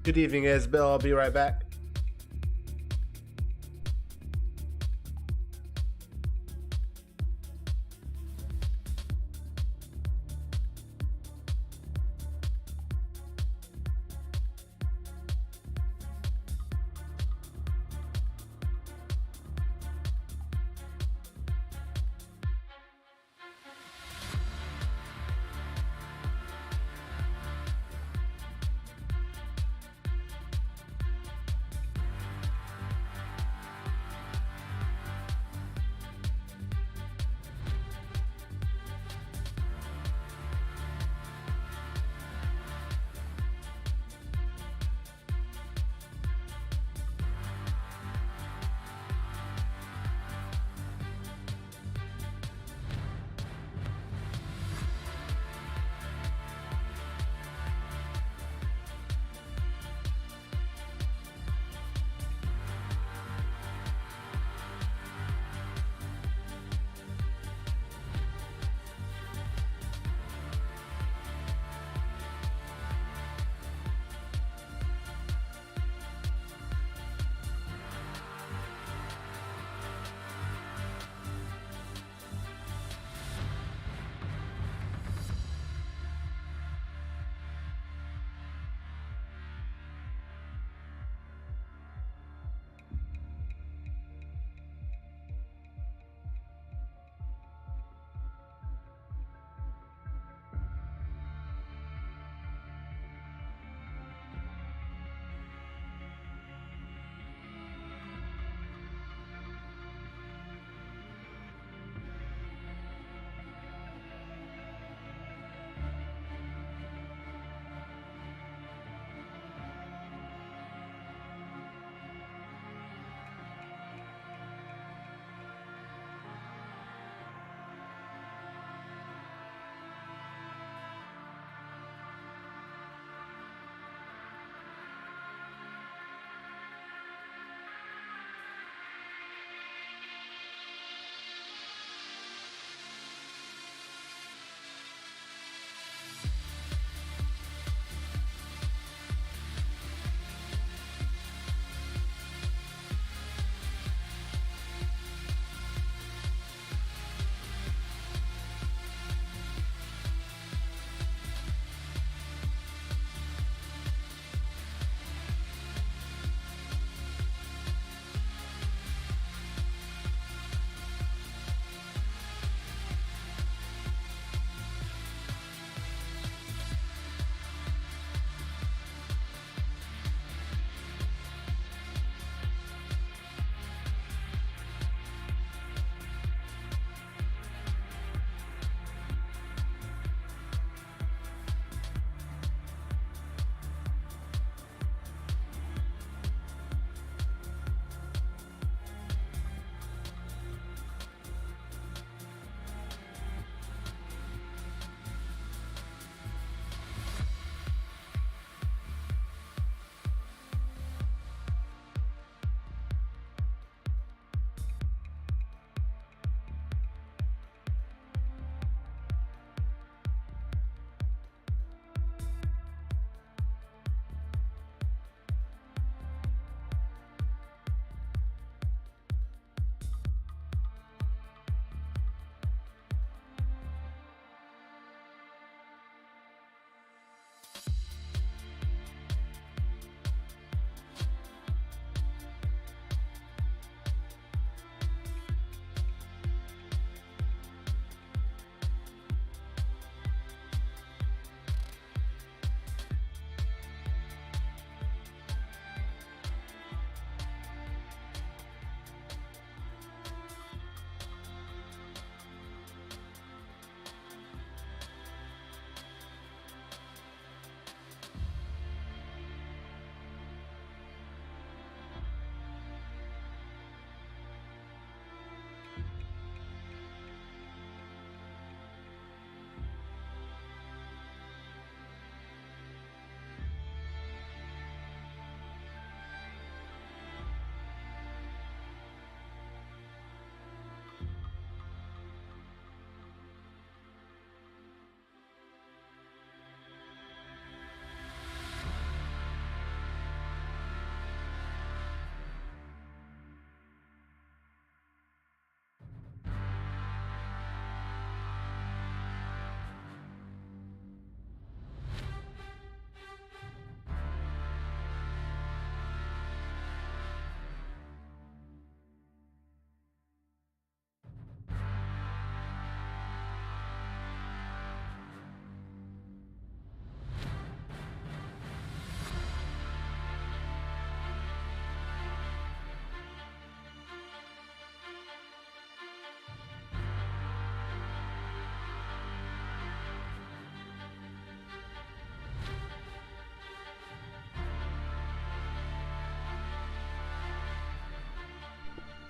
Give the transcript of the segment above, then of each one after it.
Good evening, Isabel. I'll be right back.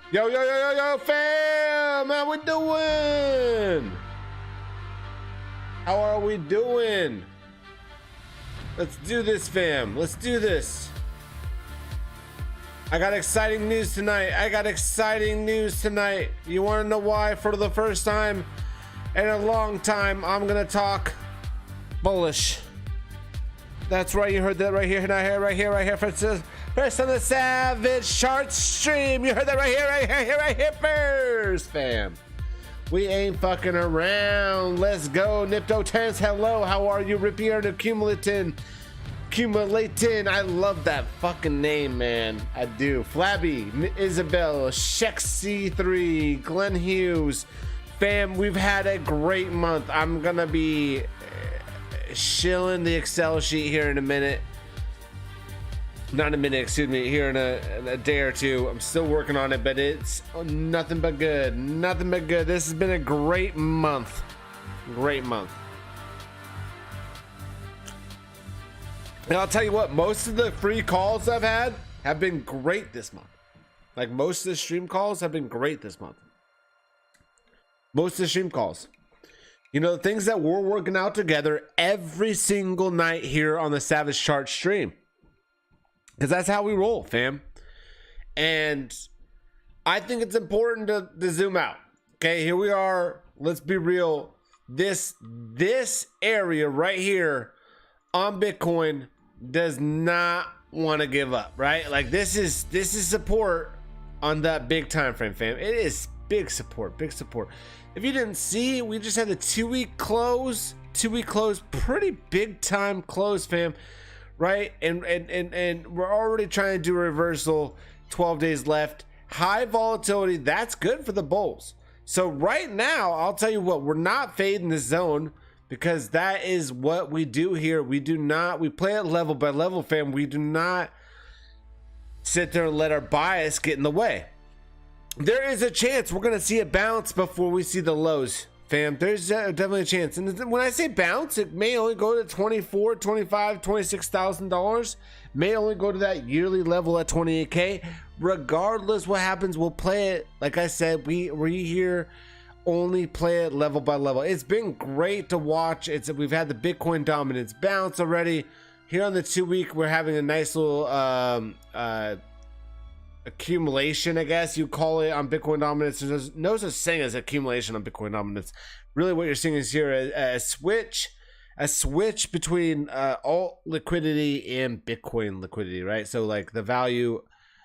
Yo, yo, yo, yo, yo, fam! How we doing? How are we doing? Let's do this, fam. Let's do this. I got exciting news tonight. You want to know why? For the first time in a long time, I'm going to talk bullish. That's right. You heard that right here. Right here. First on the Savage Chart stream. You heard that right here first, fam. We ain't fucking around. Let's go. Nipto Tense. Hello. How are you? Ripier to Cumulatin. I love that fucking name, man. I do. Flabby, Isabel, Shexy3, Glenn Hughes. Fam, we've had a great month. I'm gonna be shilling the Excel sheet here in a minute. Not a minute, excuse me, here in a day or two. I'm still working on it, but it's nothing but good. This has been a great month. And I'll tell you what, most of the free calls I've had have been great this month. Like, most of the stream calls have been great this month. You know, the things that we're working out together every single night here on the Savage Chart stream. Because that's how we roll, fam. And I think it's important to zoom out. Okay, here we are. Let's be real. This area right here on Bitcoin does not want to give up, right? Like, this is support on that big time frame, fam. It is big support. If you didn't see, we just had the 2-week close. Pretty big time close, fam. Right? And we're already trying to do a reversal. 12 days left. High volatility. That's good for the bulls. So right now, I'll tell you what, we're not fading the zone, because that is what we do here. We play it level by level, fam. We do not sit there and let our bias get in the way. There is a chance we're going to see it bounce before we see the lows, fam. There's definitely a chance. And when I say bounce, it may only go to $24,000, $25,000, $26,000. May only go to that yearly level at 28K. Regardless what happens, we'll play it. Like I said, we here only play it level by level. It's been great to watch. We've had the Bitcoin dominance bounce already. Here on the 2-week, we're having a nice little accumulation, I guess you call it, on Bitcoin dominance. There's no such thing as accumulation on Bitcoin dominance. Really, what you're seeing is here a switch between alt liquidity and Bitcoin liquidity, right? So like the value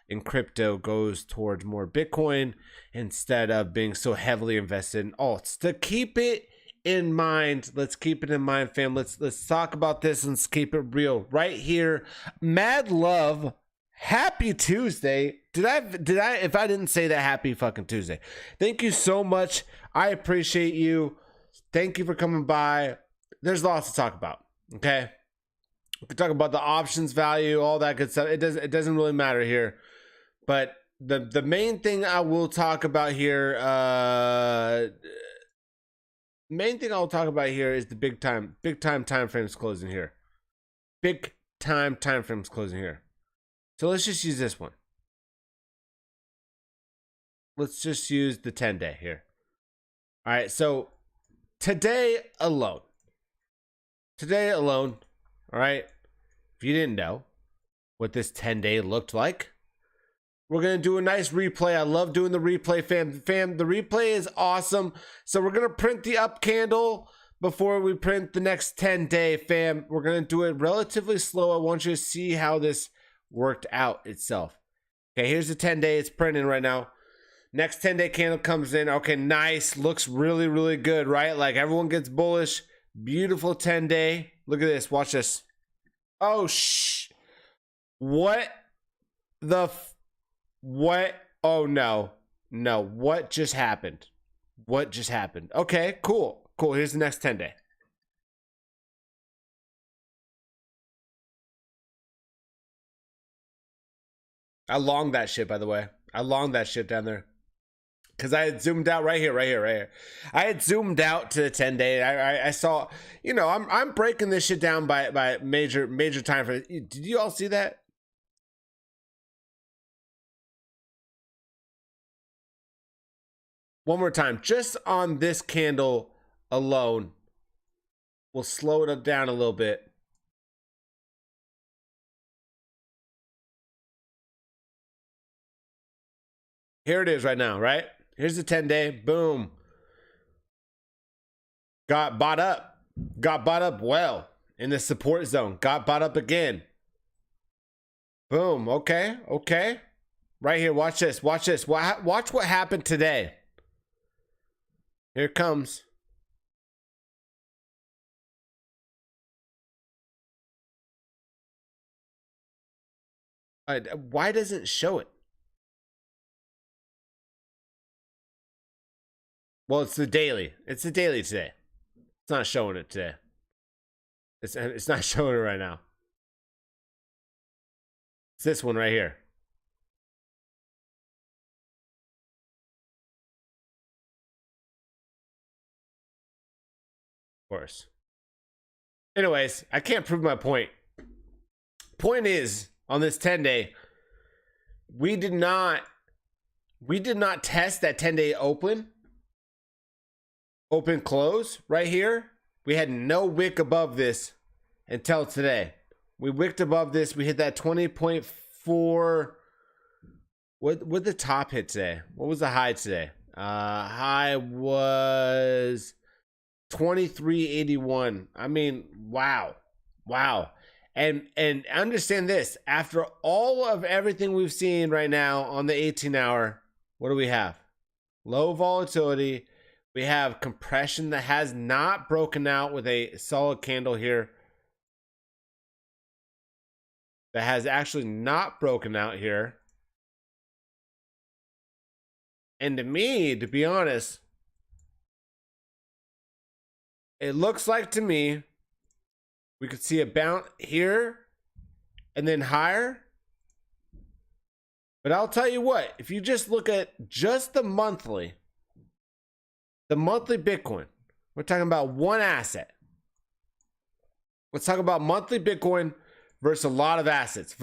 in crypto goes towards more Bitcoin instead of being so heavily invested in alts. To keep it in mind, let's keep it in mind, fam. Let's talk about this and let's keep it real right here. Mad love. Happy Tuesday. Did I if I didn't say that, happy fucking Tuesday. Thank you so much. I appreciate you. Thank you for coming by. There's lots to talk about. Okay. We can talk about the options value, all that good stuff. It doesn't really matter here. But the main thing I will talk about here, is the big time frames closing here. Big time frames closing here. So let's just use this one. Let's just use the 10-day here. All right, so today alone, all right, if you didn't know what this 10-day looked like, we're going to do a nice replay. I love doing the replay, fam. The replay is awesome. So we're going to print the up candle before we print the next 10-day, fam. We're going to do it relatively slow. I want you to see how this worked out itself. Okay, here's the 10-day. It's printing right now. Next 10-day candle comes in. Okay, nice. Looks really, really good, right? Like, everyone gets bullish. Beautiful 10-day. Look at this. Watch this. Oh, what the what? Oh, no. What just happened? Okay, cool. Here's the next 10-day. I longed that shit, by the way. I longed that shit down there. Because I had zoomed out right here. I had zoomed out to the 10-day. I saw, you know, I'm breaking this shit down by major time frame. Did you all see that? One more time, just on this candle alone. We'll slow it down a little bit. Here it is right now, right? Here's the 10-day. Boom. Got bought up. Got bought up well in the support zone. Got bought up again. Boom. Okay. Okay. Right here. Watch this. Watch this. Watch what happened today. Here it comes. Why doesn't it show it? Well, it's the daily. It's the daily today. It's not showing it today. It's not showing it right now. It's this one right here. Of course. Anyways, I can't prove my point. Point is, on this 10-day, we did not test that 10-day open close right here. We had no wick above this until today. We wicked above this. We hit that 20.4. What the top hit today? What was the high today? High was 2381. I mean, wow. And understand this, after all of everything we've seen right now on the 18-hour, what do we have? Low volatility. We have compression that has not broken out with a solid candle here. That has actually not broken out here. And to me, to be honest, it looks like to me we could see a bounce here and then higher. But I'll tell you what, if you just look at just the monthly Bitcoin, we're talking about one asset. Let's talk about monthly Bitcoin versus a lot of assets.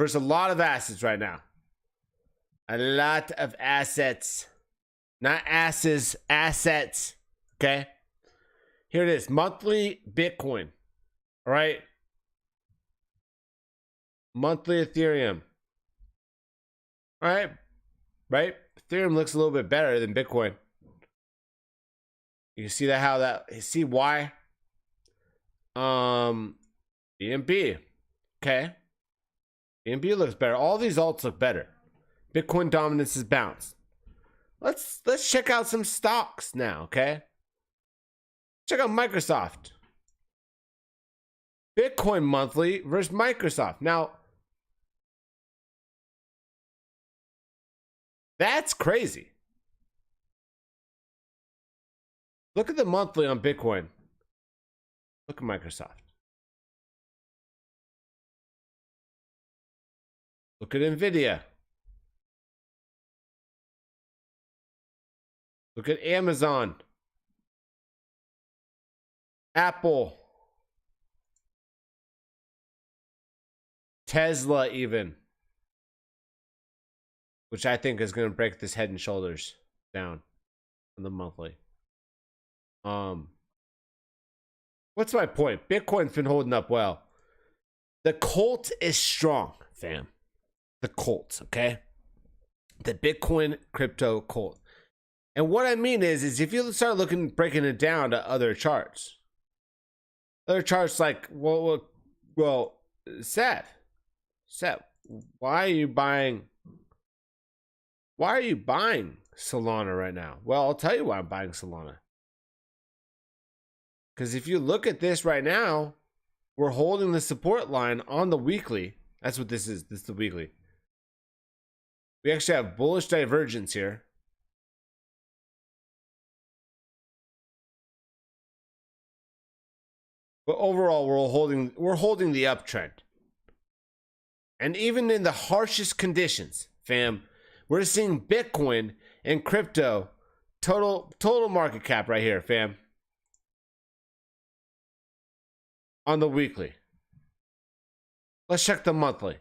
Right now. A lot of assets. Not asses, assets. Okay? Here it is. Monthly Bitcoin. All right? Monthly Ethereum. All right? Right? Ethereum looks a little bit better than Bitcoin. You can see see why? BNB. Okay. BNB looks better. All these alts look better. Bitcoin dominance is bounced. Let's check out some stocks now, okay? Check out Microsoft. Bitcoin monthly versus Microsoft. Now, that's crazy. Look at the monthly on Bitcoin. Look at Microsoft. Look at Nvidia. Look at Amazon. Apple. Tesla even. Which I think is going to break this head and shoulders down on the monthly. What's my point? Bitcoin's been holding up well. The cult is strong, fam. The cult, okay? The Bitcoin crypto cult. And what I mean is if you start breaking it down to other charts like, well, Seth, why are you buying Solana right now? Well, I'll tell you why I'm buying Solana. Because if you look at this right now, we're holding the support line on the weekly. That's what this is. This is the weekly. We actually have bullish divergence here. But overall, we're holding the uptrend. And even in the harshest conditions, fam, we're seeing Bitcoin and crypto total market cap right here, fam. On the weekly. Let's check the monthly.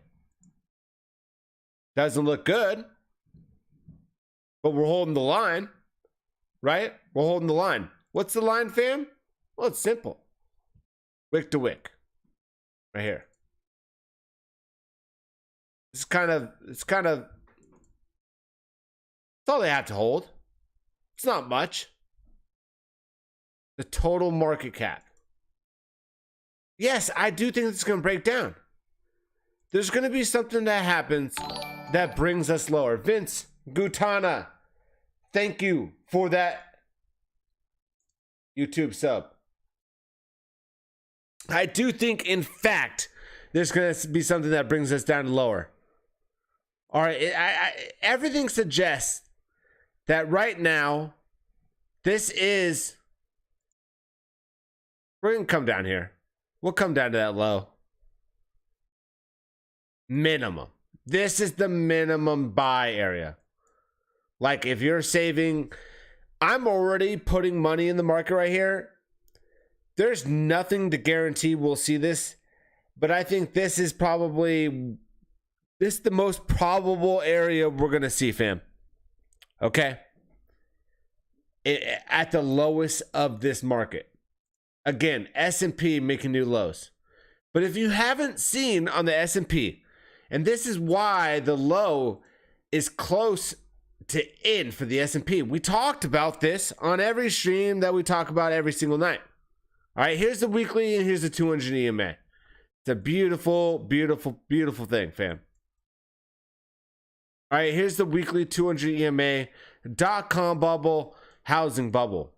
Doesn't look good, but we're holding the line. right? We're holding the line. What's the line, fam? Well, it's simple. Wick to wick. Right here. It's that's all they have to hold. It's not much. The total market cap. Yes, I do think it's going to break down. There's going to be something that happens that brings us lower. Vince Gutana, thank you for that YouTube sub. I do think, in fact, there's going to be something that brings us down lower. All right, everything suggests that right now, this is... We're going to come down here. We'll come down to that low. Minimum. This is the minimum buy area. Like, if you're saving... I'm already putting money in the market right here. There's nothing to guarantee we'll see this, but I think this is probably the most probable area we're going to see, fam. Okay? At the lowest of this market. Again, S&P making new lows. But if you haven't seen on the S&P, and this is why the low is close to in for the S&P. We talked about this on every stream that we talk about every single night. All right, here's the weekly and here's the 200 EMA. It's a beautiful, beautiful, beautiful thing, fam. All right, here's the weekly 200 EMA. .com bubble, housing bubble.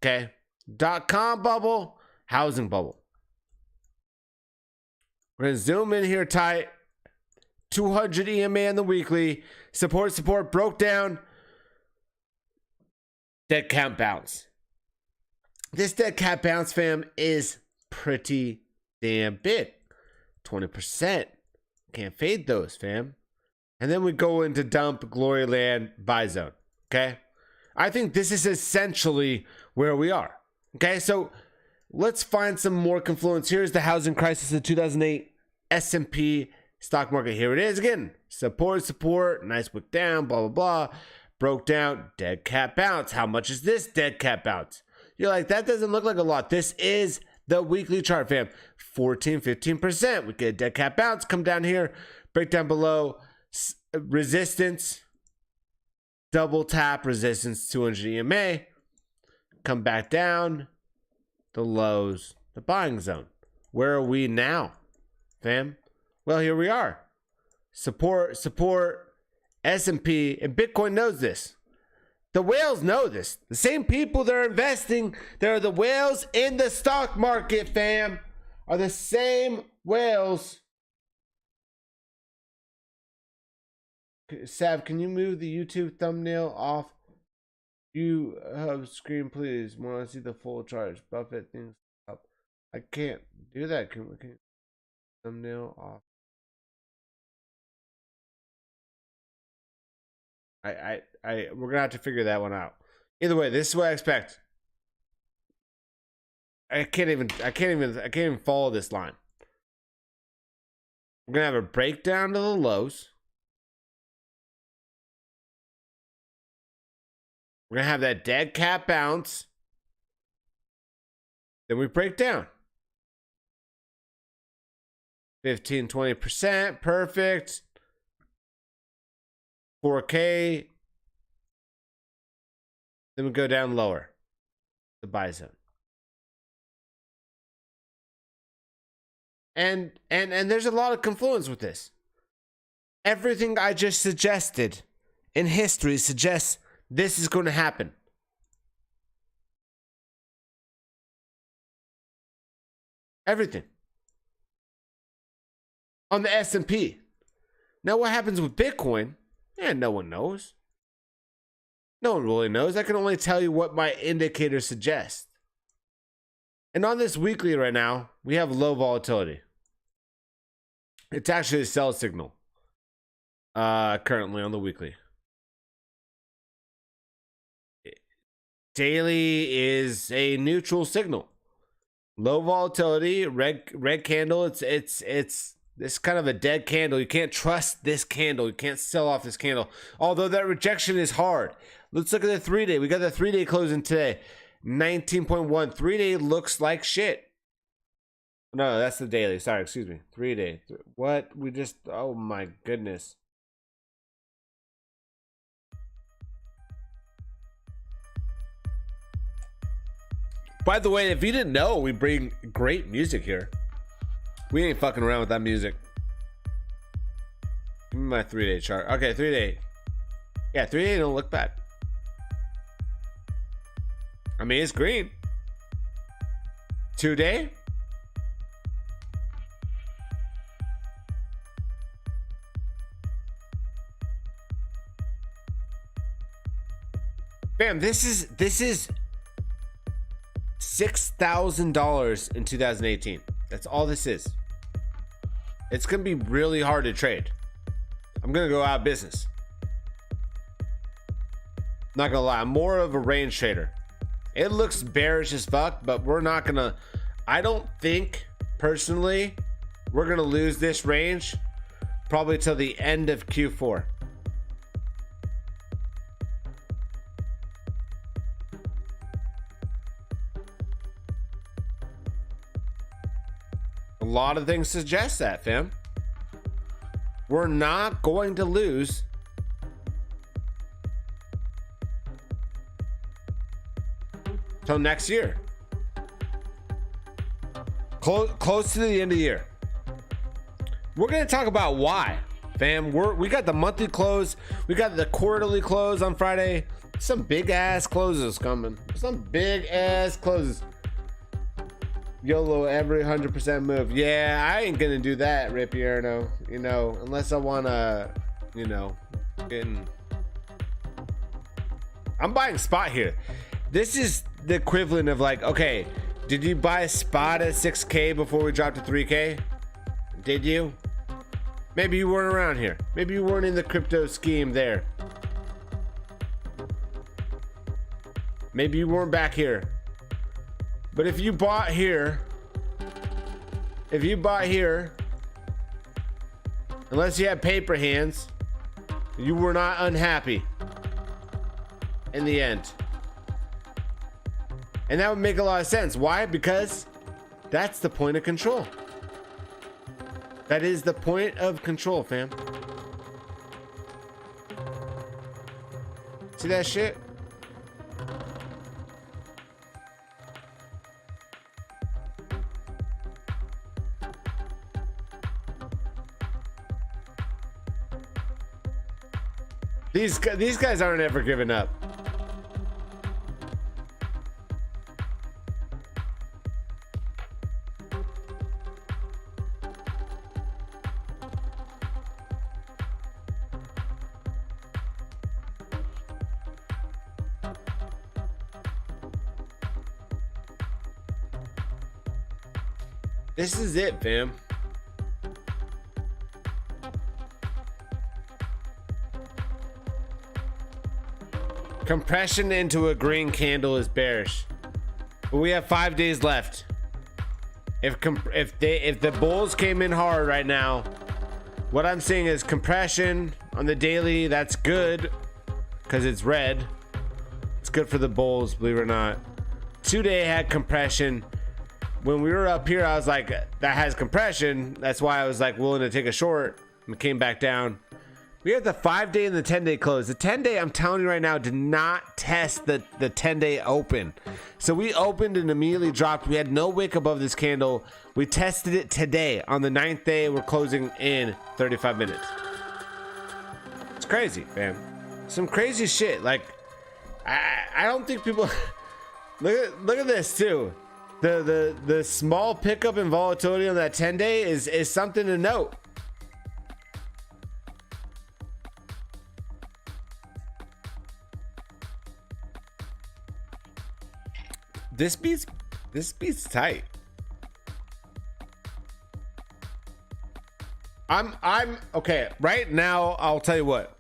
Okay? .com bubble, housing bubble. We're going to zoom in here tight. 200 EMA on the weekly. Support, broke down. Dead cat bounce. This dead cat bounce, fam, is pretty damn big. 20%. Can't fade those, fam. And then we go into dump, glory land, buy zone. Okay? I think this is essentially where we are. Okay, so let's find some more confluence. Here's the housing crisis of 2008 S&P stock market. Here it is again. Support, nice wick down, blah, blah, blah. Broke down, dead cat bounce. How much is this dead cat bounce? You're like, that doesn't look like a lot. This is the weekly chart, fam. 14, 15%. We get a dead cat bounce, come down here, break down below, resistance, double tap, resistance, 200 EMA, come back down, the lows, the buying zone. Where are we now, fam? Well, here we are. Support, S&P, and Bitcoin knows this. The whales know this. The same people that are investing, that are the whales in the stock market, fam, are the same whales. Sav, can you move the YouTube thumbnail off? You have screen, please. Want to see the full charge. Buffett things up. I can't do that. Can thumbnail off? We're gonna have to figure that one out. Either way, this is what I expect. I can't even follow this line. We're gonna have a breakdown to the lows. We're gonna have that dead cat bounce. Then we break down. 15, 20%, perfect. 4K. Then we go down lower. The buy zone. And there's a lot of confluence with this. Everything I just suggested in history suggests this is going to happen. Everything. On the S&P. Now what happens with Bitcoin? Yeah, no one knows. No one really knows. I can only tell you what my indicators suggest. And on this weekly right now, we have low volatility. It's actually a sell signal. Currently on the weekly. Daily is a neutral signal. Low volatility, red candle. It's this kind of a dead candle. You can't trust this candle. You can't sell off this candle. Although that rejection is hard. Let's look at the 3-day. We got the 3-day closing today. 19.1. 3-day looks like shit. No, that's the daily. Sorry, excuse me. 3-day. What? We just, oh my goodness. By the way, if you didn't know, we bring great music here. We ain't fucking around with that music. Give me my 3-day chart. Okay, 3-day. Yeah, 3-day don't look bad. I mean, it's green. 2-day. Bam, this is $6,000 in 2018. That's all this is. It's gonna be really hard to trade. I'm gonna go out of business. Not gonna lie, I'm more of a range trader. It looks bearish as fuck, but we're not gonna, I don't think personally we're gonna lose this range probably till the end of Q4. A lot of things suggest that, fam. We're not going to lose till next year. Close to the end of the year. We're going to talk about why, fam. We got the monthly close. We got the quarterly close on Friday. Some big ass closes coming. Some big ass closes. YOLO every 100% move. Yeah, I ain't gonna do that, Ripierno. You know, unless I wanna, you know, I'm buying spot here. This is the equivalent of like, okay, did you buy a spot at 6K before we dropped to 3K? Did you? Maybe you weren't around here. Maybe you weren't in the crypto scheme there. Maybe you weren't back here. But if you bought here, unless you had paper hands, you were not unhappy in the end. And that would make a lot of sense. Why? Because that's the point of control. That is the point of control, fam. See that shit? These guys aren't ever giving up. This is it, fam. Compression into a green candle is bearish, but we have 5 days left. If the bulls came in hard right now, what I'm seeing is compression on the daily. That's good because it's red. It's good for the bulls, believe it or not. 2-day had compression. When we were up here, I was like, that has compression. That's why I was like willing to take a short and came back down. We have the 5-day and the 10-day close. The 10-day, I'm telling you right now, did not test the 10-day open. So we opened and immediately dropped. We had no wick above this candle. We tested it today. On the 9th day, we're closing in 35 minutes. It's crazy, fam. Some crazy shit. Like, I don't think people... look at this, too. The small pickup in volatility on that 10-day is something to note. This beat's tight. I'm okay. Right now, I'll tell you what.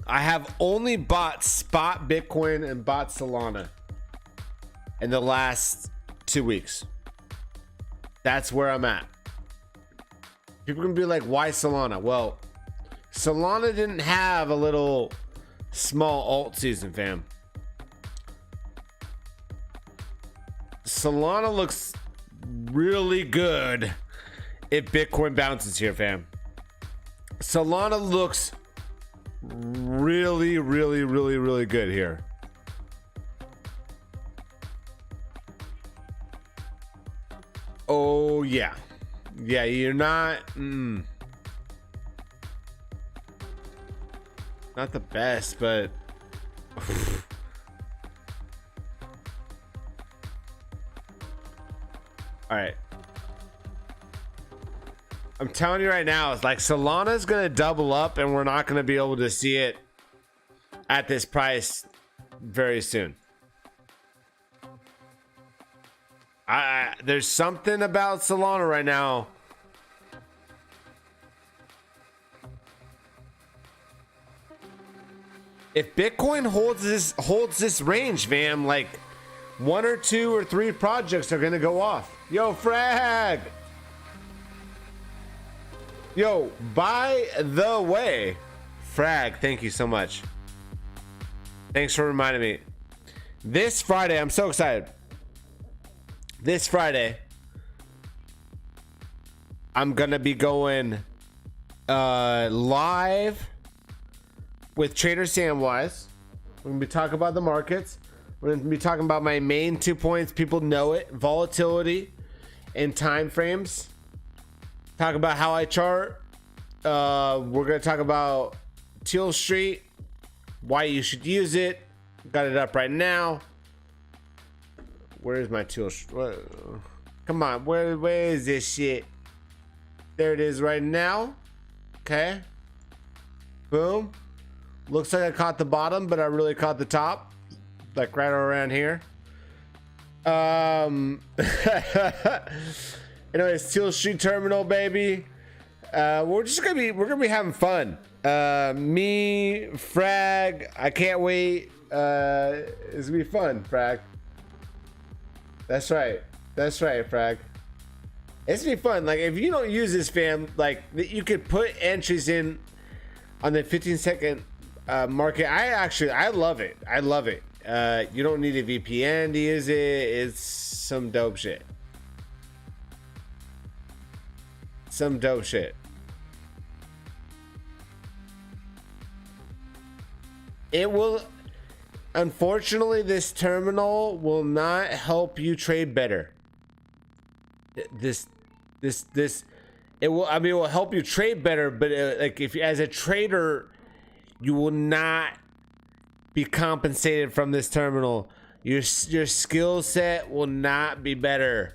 I have only bought spot Bitcoin and bought Solana in the last 2 weeks. That's where I'm at. People are gonna be like, why Solana? Well, Solana didn't have a little small alt season, fam. Solana looks really good if Bitcoin bounces here, fam. Solana looks really, really, really, really good here. Oh, yeah. Yeah, you're not... Not the best, but... Alright. I'm telling you right now, it's like Solana's gonna double up and we're not gonna be able to see it at this price very soon. There's something about Solana right now. If Bitcoin holds this range, fam, like 1 or 2 or 3 projects are gonna go off. Yo, Frag. Yo, by the way, Frag, thank you so much. Thanks for reminding me. This Friday, I'm so excited. This Friday, I'm gonna be going live with Trader Samwise. We're gonna be talking about the markets. We're gonna be talking about my main 2 points. People know it: volatility and time frames. Talk about how I chart. We're gonna talk about Tealstreet, why you should use it. Got it up right now. Where's my Tealstreet? Come on, where is this shit? There it is right now. Okay. Boom. Looks like I caught the bottom, but I really caught the top. Like right around here. Anyways, Tealstreet terminal, baby. We're gonna be having fun. Me, Frag, I can't wait. It's gonna be fun, Frag. That's right, Frag. It's gonna be fun. Like, if you don't use this, fam, like, you could put entries in on the 15-second market. I love it. I love it. You don't need a VPN to use it. It's some dope shit. Some dope shit. It will... Unfortunately, this terminal will not help you trade better. It will, I mean, it will help you trade better, but like, if you, as a trader, you will not be compensated from this terminal. Your skill set will not be better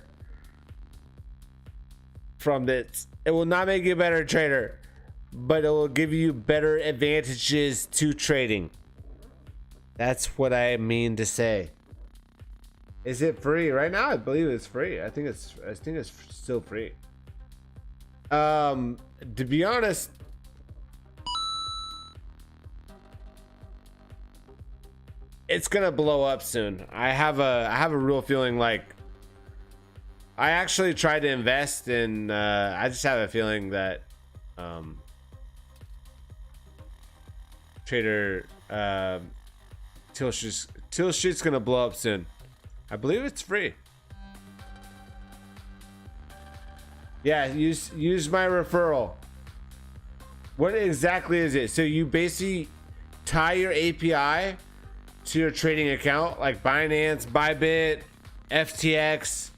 from this. It will not make you a better trader, but it will give you better advantages to trading. That's what I mean to say. Is it free right now? I believe it's free. I think it's still free. To be honest, it's gonna blow up soon. I have a real feeling. Like, I actually tried to invest in. I just have a feeling that Trader Tealstreet's gonna blow up soon. I believe it's free. Yeah, use my referral. What exactly is it? So you basically tie your API to your trading account, like Binance, Bybit, FTX,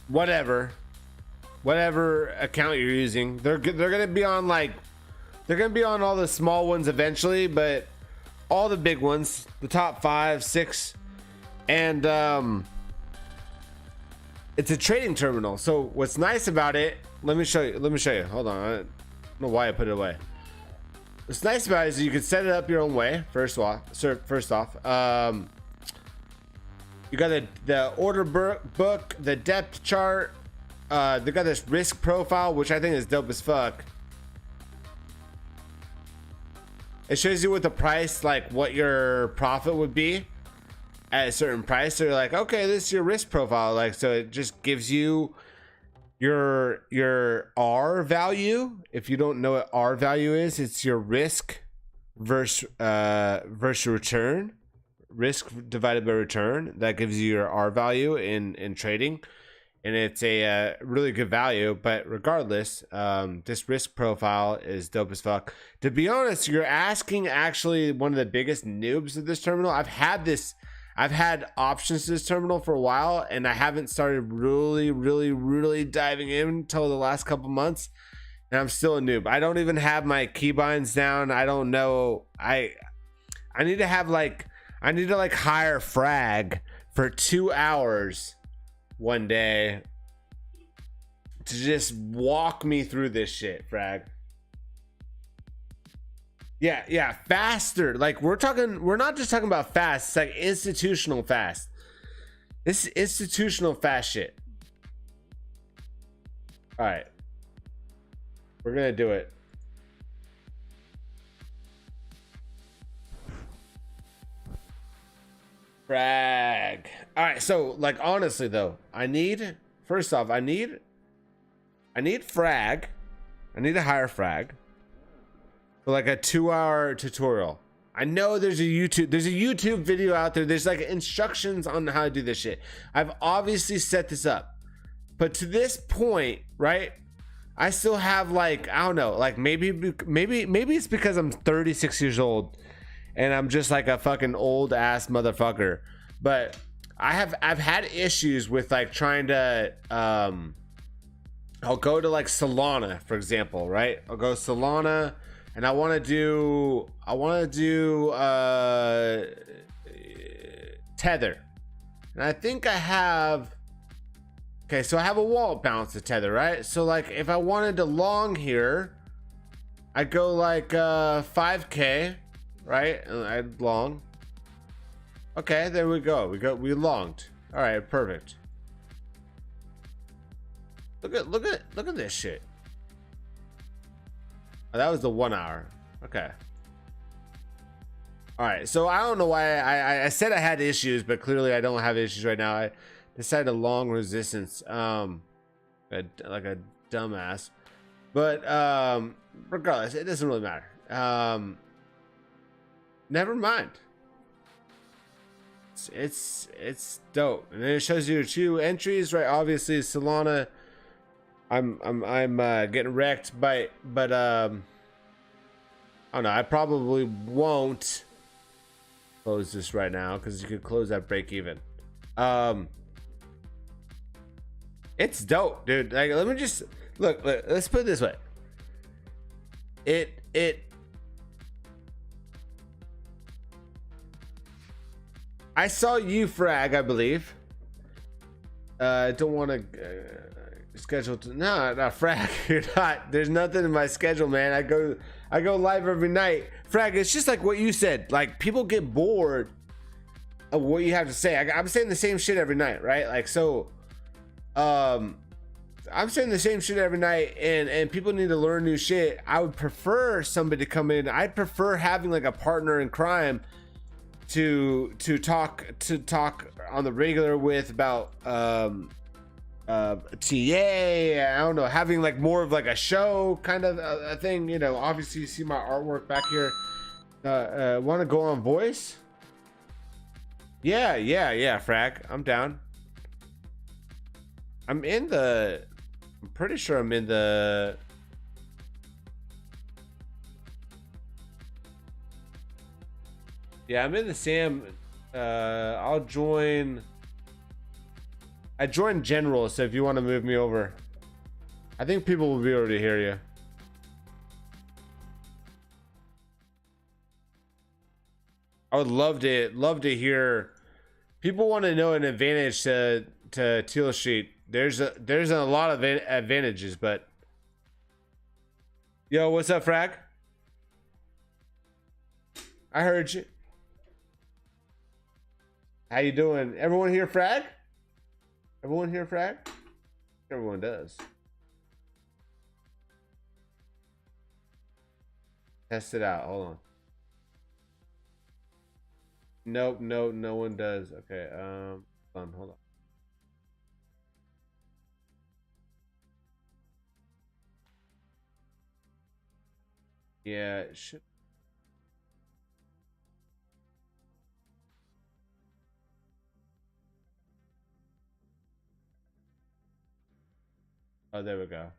whatever account you're using. They're gonna be on, like, they're gonna be on all the small ones eventually, but all the big ones, the top 5, 6, and it's a trading terminal. So what's nice about it? Let me show you. Hold on. I don't know why I put it away. What's nice about it is you can set it up your own way. First off, you got the order book, the depth chart. They got this risk profile, which I think is dope as fuck. It shows you what the price, like what your profit would be at a certain price. So you're like, okay, this is your risk profile. Like, so it just gives you your R value. If you don't know what R value is, it's your risk versus return. Risk divided by return. That gives you your R value in trading, and it's a really good value. But regardless, this risk profile is dope as fuck. To be honest, you're asking actually one of the biggest noobs of this terminal. I've had options to this terminal for a while, and I haven't started really diving in until the last couple months, and I'm still a noob. I don't even have my keybinds down. I don't know. I need to have like hire Frag for 2 hours one day to just walk me through this shit, Frag. Yeah, faster. Like we're not just talking about fast, it's like institutional fast. This is institutional fast shit. All right. We're going to do it. Frag. All right, so like honestly though, I need Frag. I need to hire Frag for like a 2-hour tutorial. I know there's a YouTube video out there. There's like instructions on how to do this shit. I've obviously set this up, but to this point, right? I still have like, I don't know, like maybe it's because I'm 36 years old and I'm just like a fucking old ass motherfucker. But I've had issues with like trying to I'll go to like Solana, for example, right? I'll go Solana and I want to do Tether. And I think I have, okay, so I have a wallet balance to Tether, right? So like if I wanted to long here, I'd go like 5k, right? And I'd long. Okay, there we go. We longed. All right, perfect. Look at this shit. Oh, that was the 1 hour. Okay. All right, so I don't know why I said I had issues, but clearly I don't have issues right now. I decided to long resistance, like a dumbass. But regardless, it doesn't really matter. Never mind. It's dope, and then it shows you 2 entries, right? Obviously, Solana. I'm getting wrecked by, but I don't know. I probably won't close this right now because you could close that break even. It's dope, dude. Like, let me just look. Let's put it this way. I saw you, Frag, I believe. I don't want to schedule to, no, Frag, you're not. There's nothing in my schedule, man. I go live every night. Frag, it's just like what you said. Like, people get bored of what you have to say. I'm saying the same shit every night, right? Like, so I'm saying the same shit every night, and people need to learn new shit. I would prefer somebody to come in. I'd prefer having like a partner in crime to talk on the regular with about TA. I don't know, having like more of like a show kind of a thing, you know. Obviously you see my artwork back here. Want to go on voice? Yeah, Frag, I'm down. I'm pretty sure I'm in the I'm in the Sam. I'll join. I joined general, so if you want to move me over, I think people will be able to hear you. I would love to hear. People want to know an advantage to Tealstreet. There's a lot of advantages, but yo, what's up, Frag? I heard you. How you doing? Everyone here, Frag? Everyone here, Frag? Everyone does. Test it out. Hold on. Nope, no one does. Okay, hold on. Yeah, it should. Oh, there we go.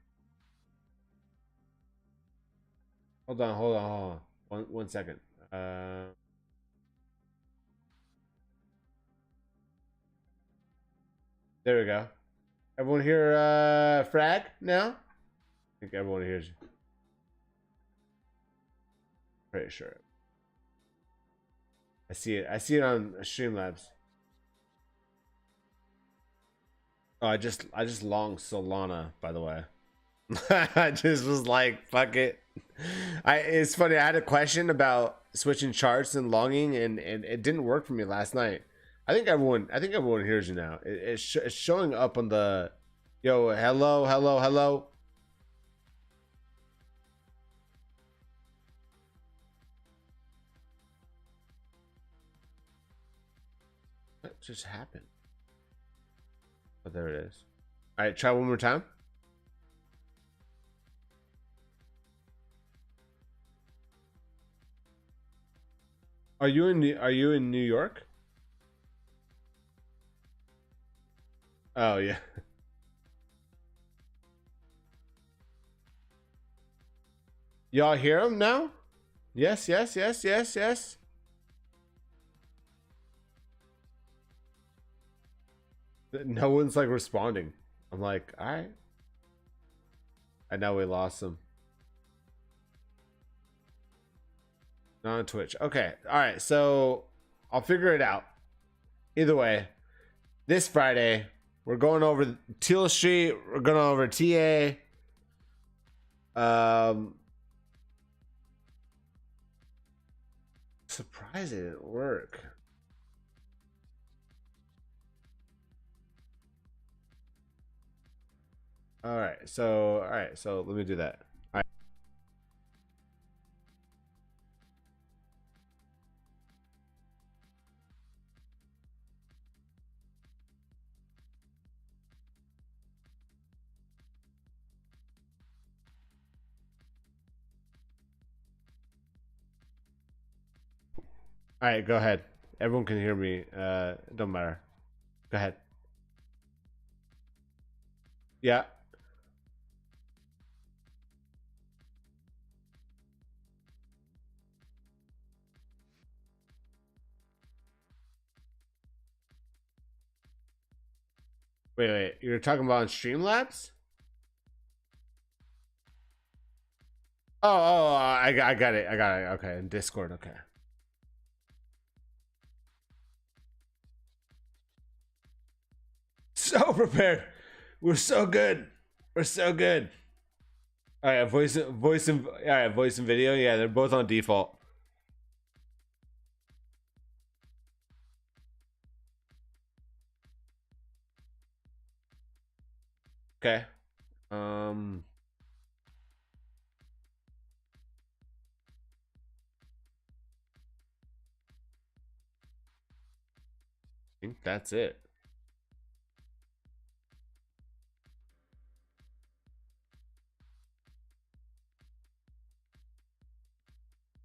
Hold on, hold on, hold on. One second. There we go. Everyone hear Frag now? I think everyone hears you. Pretty sure. I see it. I see it on Streamlabs. Oh, I just longed Solana, by the way. I just was like, fuck it. It's funny, I had a question about switching charts and longing, and it didn't work for me last night. I think everyone hears you now. It's showing up on the yo, hello, hello, hello. What just happened? Oh, there it is. All right, try one more time. Are you in New York? Oh yeah. Y'all hear him now? Yes, yes, yes, yes, yes. No one's like responding. I'm like, all right. I know we lost him. Not on Twitch. Okay. All right. So I'll figure it out. Either way, this Friday, we're going over Tealstreet. We're going over TA. Surprised it didn't work. All right. So let me do that. All right. All right. Go ahead. Everyone can hear me. It don't matter. Go ahead. Yeah. Wait. You're talking about on Streamlabs? I got it. I got it. Okay, in Discord. Okay. So prepared. We're so good. We're so good. All right, voice and video. Yeah, they're both on default. Okay. I think that's it.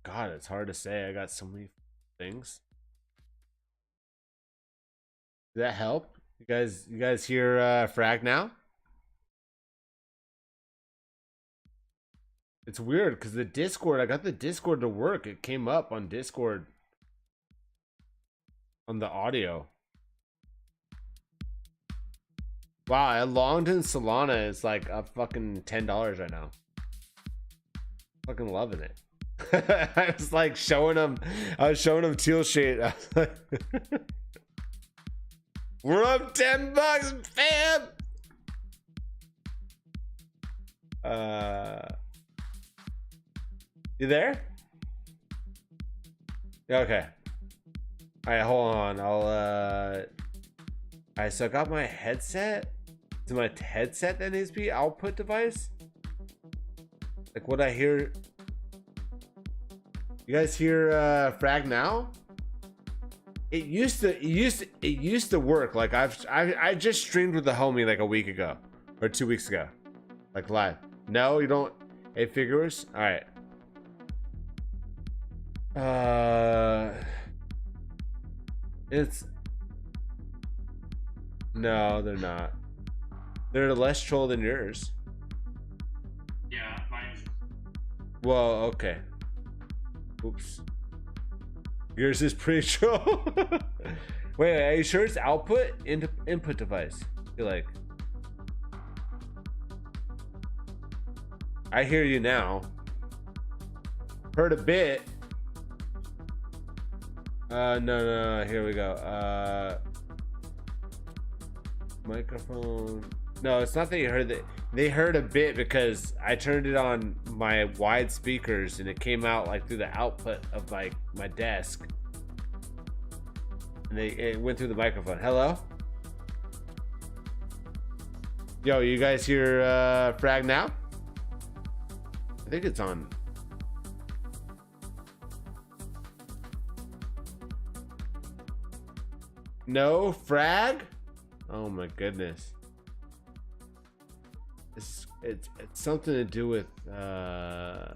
God, it's hard to say. I got so many things. Did that help? You guys hear Frag now? It's weird because the Discord, I got the Discord to work. It came up on Discord on the audio. Wow, I longed in Solana. It's like a fucking $10 right now. Fucking loving it. I was like showing him. I was showing him Tealstreet. We're up $10, fam. You there? Okay. All right, hold on. All right, so I got my headset. Is my headset that needs to be output device? Like what I hear. You guys hear Frag now? It used to work. Like I just streamed with the homie like a week ago or 2 weeks ago, like live. No, you don't. Hey, figures. All right. It's no, they're not. They're less troll than yours. Yeah, mine's. Well, okay. Oops. Yours is pretty troll. Wait, are you sure it's output input device? I feel like I hear you now. Heard a bit. No. Here we go. Microphone. No, it's not that you heard that. They heard a bit because I turned it on my wide speakers and it came out like through the output of my desk, and it went through the microphone. Hello. Yo, you guys hear Frag now? I think it's on. No Frag? Oh my goodness. It's something to do with here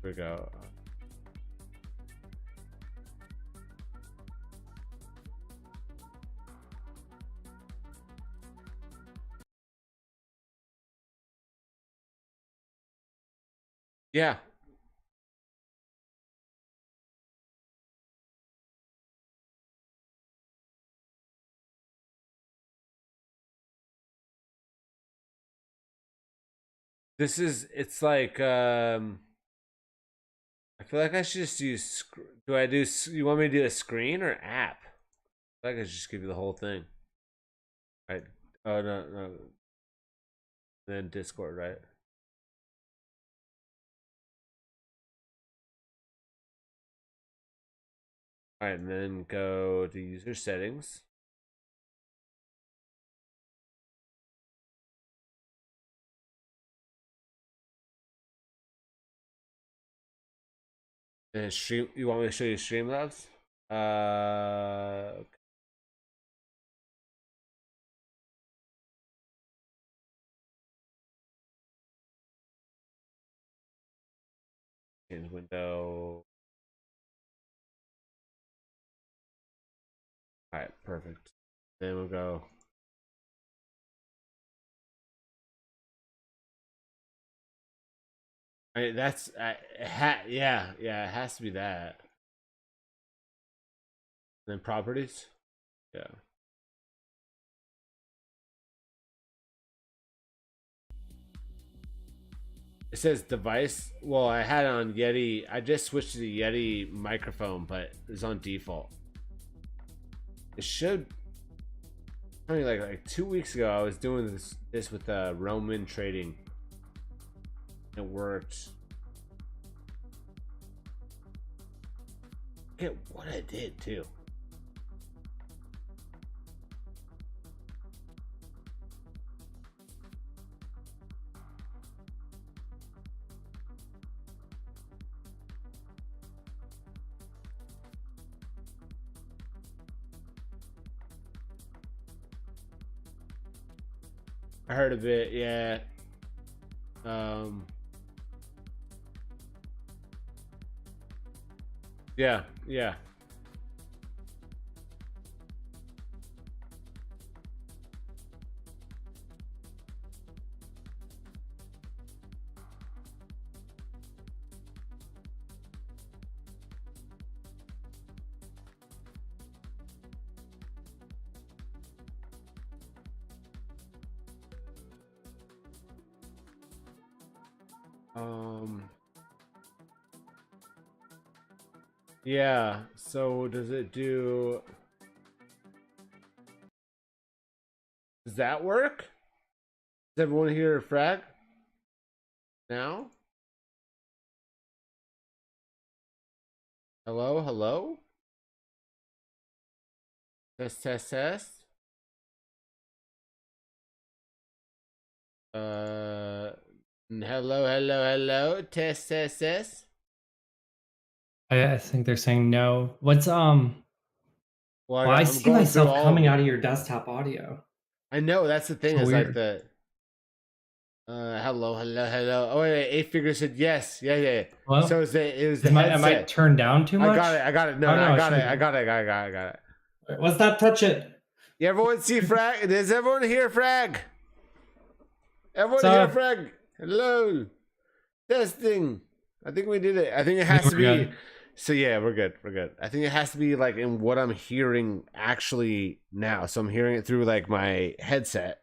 we go. Yeah. It's like I feel like I should just use you want me to do a screen or app? I feel like I should just give you the whole thing. Right. Oh no. Then Discord, right? Alright, and then go to user settings. And stream, you want me to show you Streamlabs? Okay. Change window. Alright, perfect. Then we'll go. That's yeah, it has to be that. And then properties. Yeah. It says device. Well, I had it on Yeti. I just switched to the Yeti microphone, but it's on default. It should. I mean, like 2 weeks ago, I was doing this with Roman trading. It worked. Get what I did too. I heard a bit, yeah. Yeah. Yeah. So does it do? Does that work? Does everyone hear Frag now? Hello. Test. Hello. Test. I think they're saying no. What's Well, I I'm see going through myself all of coming them. out of your desktop audio. I know that's the thing. So Is like weird. the Hello. Oh wait, eight figure said yes. Yeah. Hello? So it was the Am I headset. turned down too much? I got it. No, Oh, no, I it got it. shouldn't I be. got it. I got it. Let's not touch it. Yeah, everyone see Frag? Is everyone here, Frag? Everyone What's here, up? Frag? Hello. Testing. I think we did it. I think it I think has to we're be. good. So yeah, we're good. We're good. I think it has to be like in what I'm hearing actually now. So I'm hearing it through like my headset.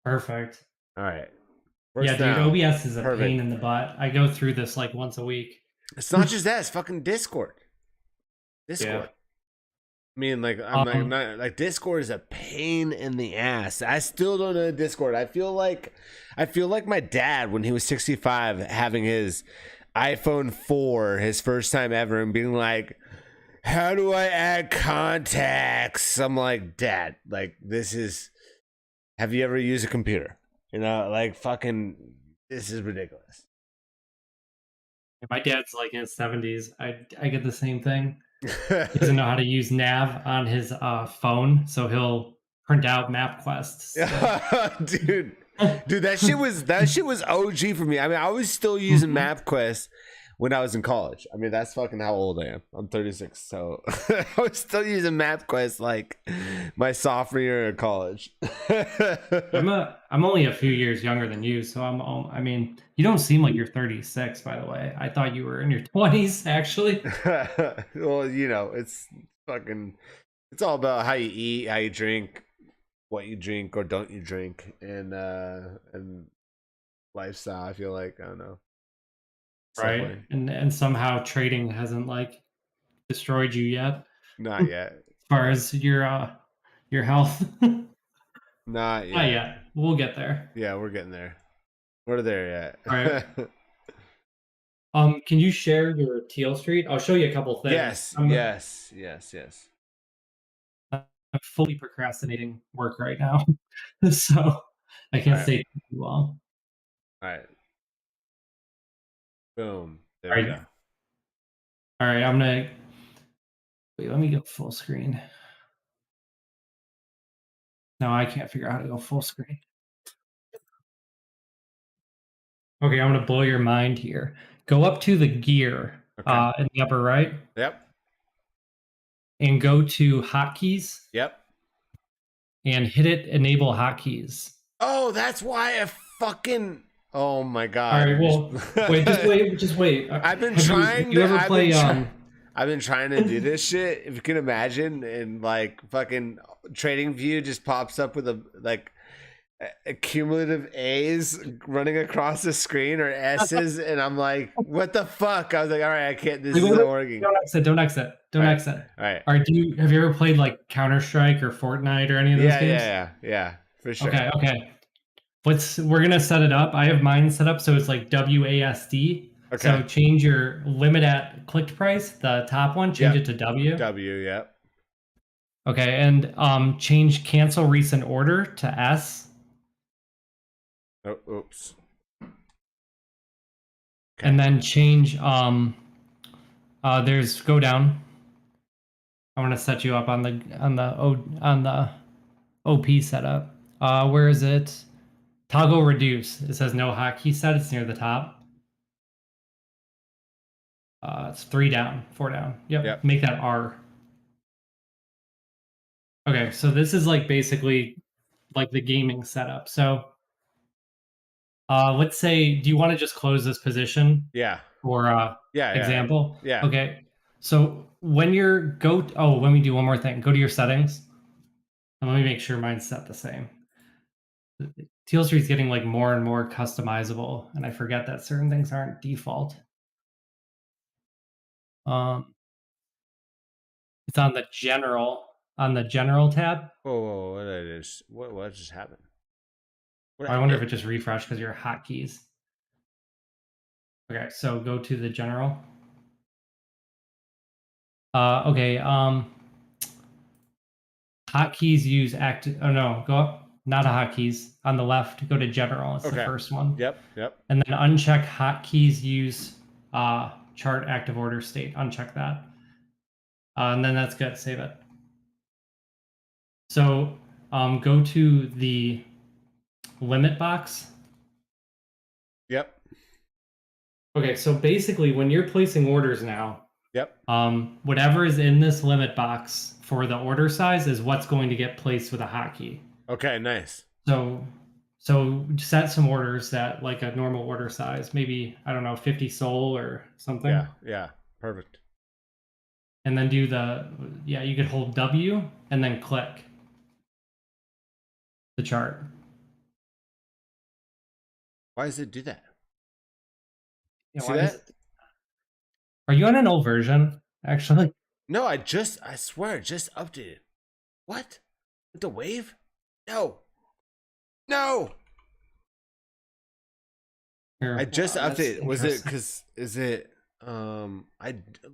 Perfect. All right. Yeah, Works dude, now. OBS is a Perfect. pain in the butt. I go through this like once a week. It's not just that. It's fucking Discord. Discord. I mean, like, I'm Discord is a pain in the ass. I still don't know Discord. I feel like my dad when he was 65 having his iPhone 4, his first time ever, and being like, how do I add contacts? I'm like, Dad, like, this is, have you ever used a computer? You know, like, fucking, this is ridiculous. My dad's like in his 70s. I get the same thing. He doesn't know how to use nav on his phone, so he'll print out MapQuest. Dude, that shit was OG for me. I mean, I was still using MapQuest when I was in college. I mean, that's fucking how old I am. I'm 36, so I was still using MapQuest like my sophomore year of college. I'm only a few years younger than you, so I mean, you don't seem like you're 36, by the way. I thought you were in your 20s, actually. Well, you know, it's all about how you eat, how you drink, what you drink or don't you drink, and lifestyle. I feel like, I don't know. Right. And somehow trading hasn't like destroyed you yet. Not yet. As far as your health. Not yet. Not yet. We'll get there. Yeah, we're getting there. We're there yet. All right. Can you share your Tealstreet? I'll show you a couple things. Yes. I'm fully procrastinating work right now, so I can't stay too long. All right. Boom. There All we right. go. All right. I'm gonna wait. Let me go full screen. No, I can't figure out how to go full screen. Okay, I'm gonna blow your mind here. Go up to the gear in the upper right. Yep. And go to hotkeys. Yep. And hit it. Enable hotkeys. Oh, that's why I fucking. Oh my god. All right. Well, just wait. I've been trying. You ever play? I've been trying to do this shit. If you can imagine, and like fucking Trading View just pops up with a cumulative A's running across the screen or S's, and I'm like, what the fuck? I was like, all right, I can't. This isn't working. Don't exit. Don't exit. All right. All right. Have you ever played like Counter-Strike or Fortnite or any of those games? Yeah, for sure. Okay. We're gonna set it up. I have mine set up so it's like WASD. Okay. So change your limit at clicked price, the top one, change it to W. Yep. Okay, and change cancel recent order to S. Oh, oops. Okay. And then change there's go down. I want to set you up on the OP setup. Where is it? Toggle reduce. It says no hotkey set. It's near the top. It's 3 down, 4 down. Yep. Make that R. Okay, so this is like basically like the gaming setup. So let's say, do you want to just close this position? Yeah. For example? Yeah. Okay. So when let me do one more thing. Go to your settings. And let me make sure mine's set the same. Tealstreet's getting like more and more customizable, and I forget that certain things aren't default. It's on the general tab. Whoa, what is what just happened? I wonder if it just refreshed because your hotkeys. Okay, so go to the general. Okay, hotkeys use active. Oh no, go up. Not a hotkeys. On the left, go to general. It's the first one. Yep. And then uncheck hotkeys use chart active order state. Uncheck that. And then that's good. Save it. So go to the limit box Yep. Okay, so basically when you're placing orders now, Yep. whatever is in this limit box for the order size is what's going to get placed with a hotkey. Okay, nice. So set some orders that like a normal order size, maybe I don't know, 50 soul or something. Yeah, yeah. Perfect. And then do you could hold W and then click the chart. Why does it do that? Yeah, See why does that? it? Are you on an old version, actually? No, I swear, just updated. What? With the wave? No. No. Here, I just wow, that's updated. Was it interesting. because is it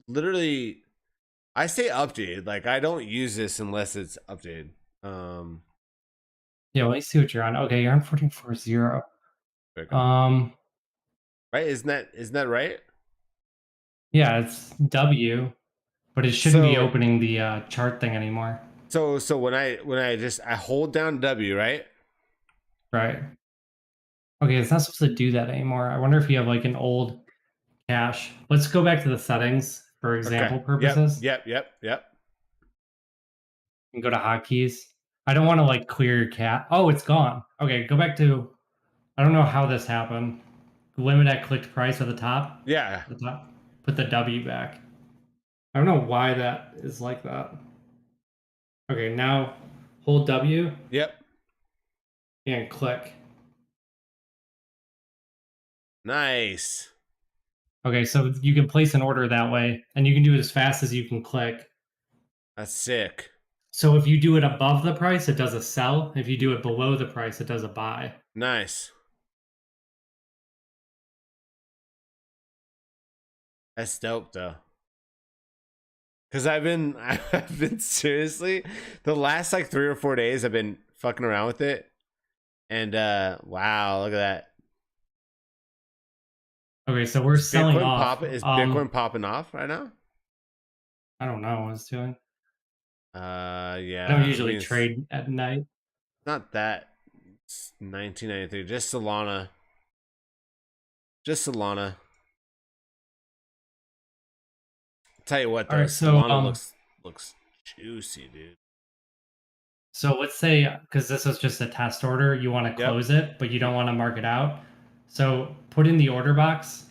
literally I say updated. Like I don't use this unless it's updated. Yeah, let me see what you're on. Okay, you're on 1440. There we go. Right? Isn't that right? Yeah, it's W, but it shouldn't be So opening the chart thing anymore. so when I hold down W, right? Right. Okay, it's not supposed to do that anymore. I wonder if you have like an old cache. Let's go back to the settings for Okay. example Yep. purposes Yep. Yep. Yep. and go to hotkeys. I don't want to like clear your cat. Oh, it's gone. Okay, go back to, I don't know how this happened. Limit at clicked price at the top. Yeah. The top. Put the W back. I don't know why that is like that. Okay, now hold W Yep. and click. Nice. Okay, so you can place an order that way, and you can do it as fast as you can click. That's sick. So if you do it above the price, it does a sell. If you do it below the price, it does a buy. Nice. That's dope though. Cause I've been seriously the last like 3 or 4 days I've been fucking around with it. And wow, look at that. Okay, so we're selling off. Is Bitcoin popping off right now? I don't know what it's doing. Yeah. I don't I usually mean it's trade at night. not that. It's 1993. Just Solana. Just Solana. Tell you what All though, right, so Solana looks juicy, dude. so let's say because this was just a test order, you want to Yep. close it, but you don't want to mark it out. So put in the order box.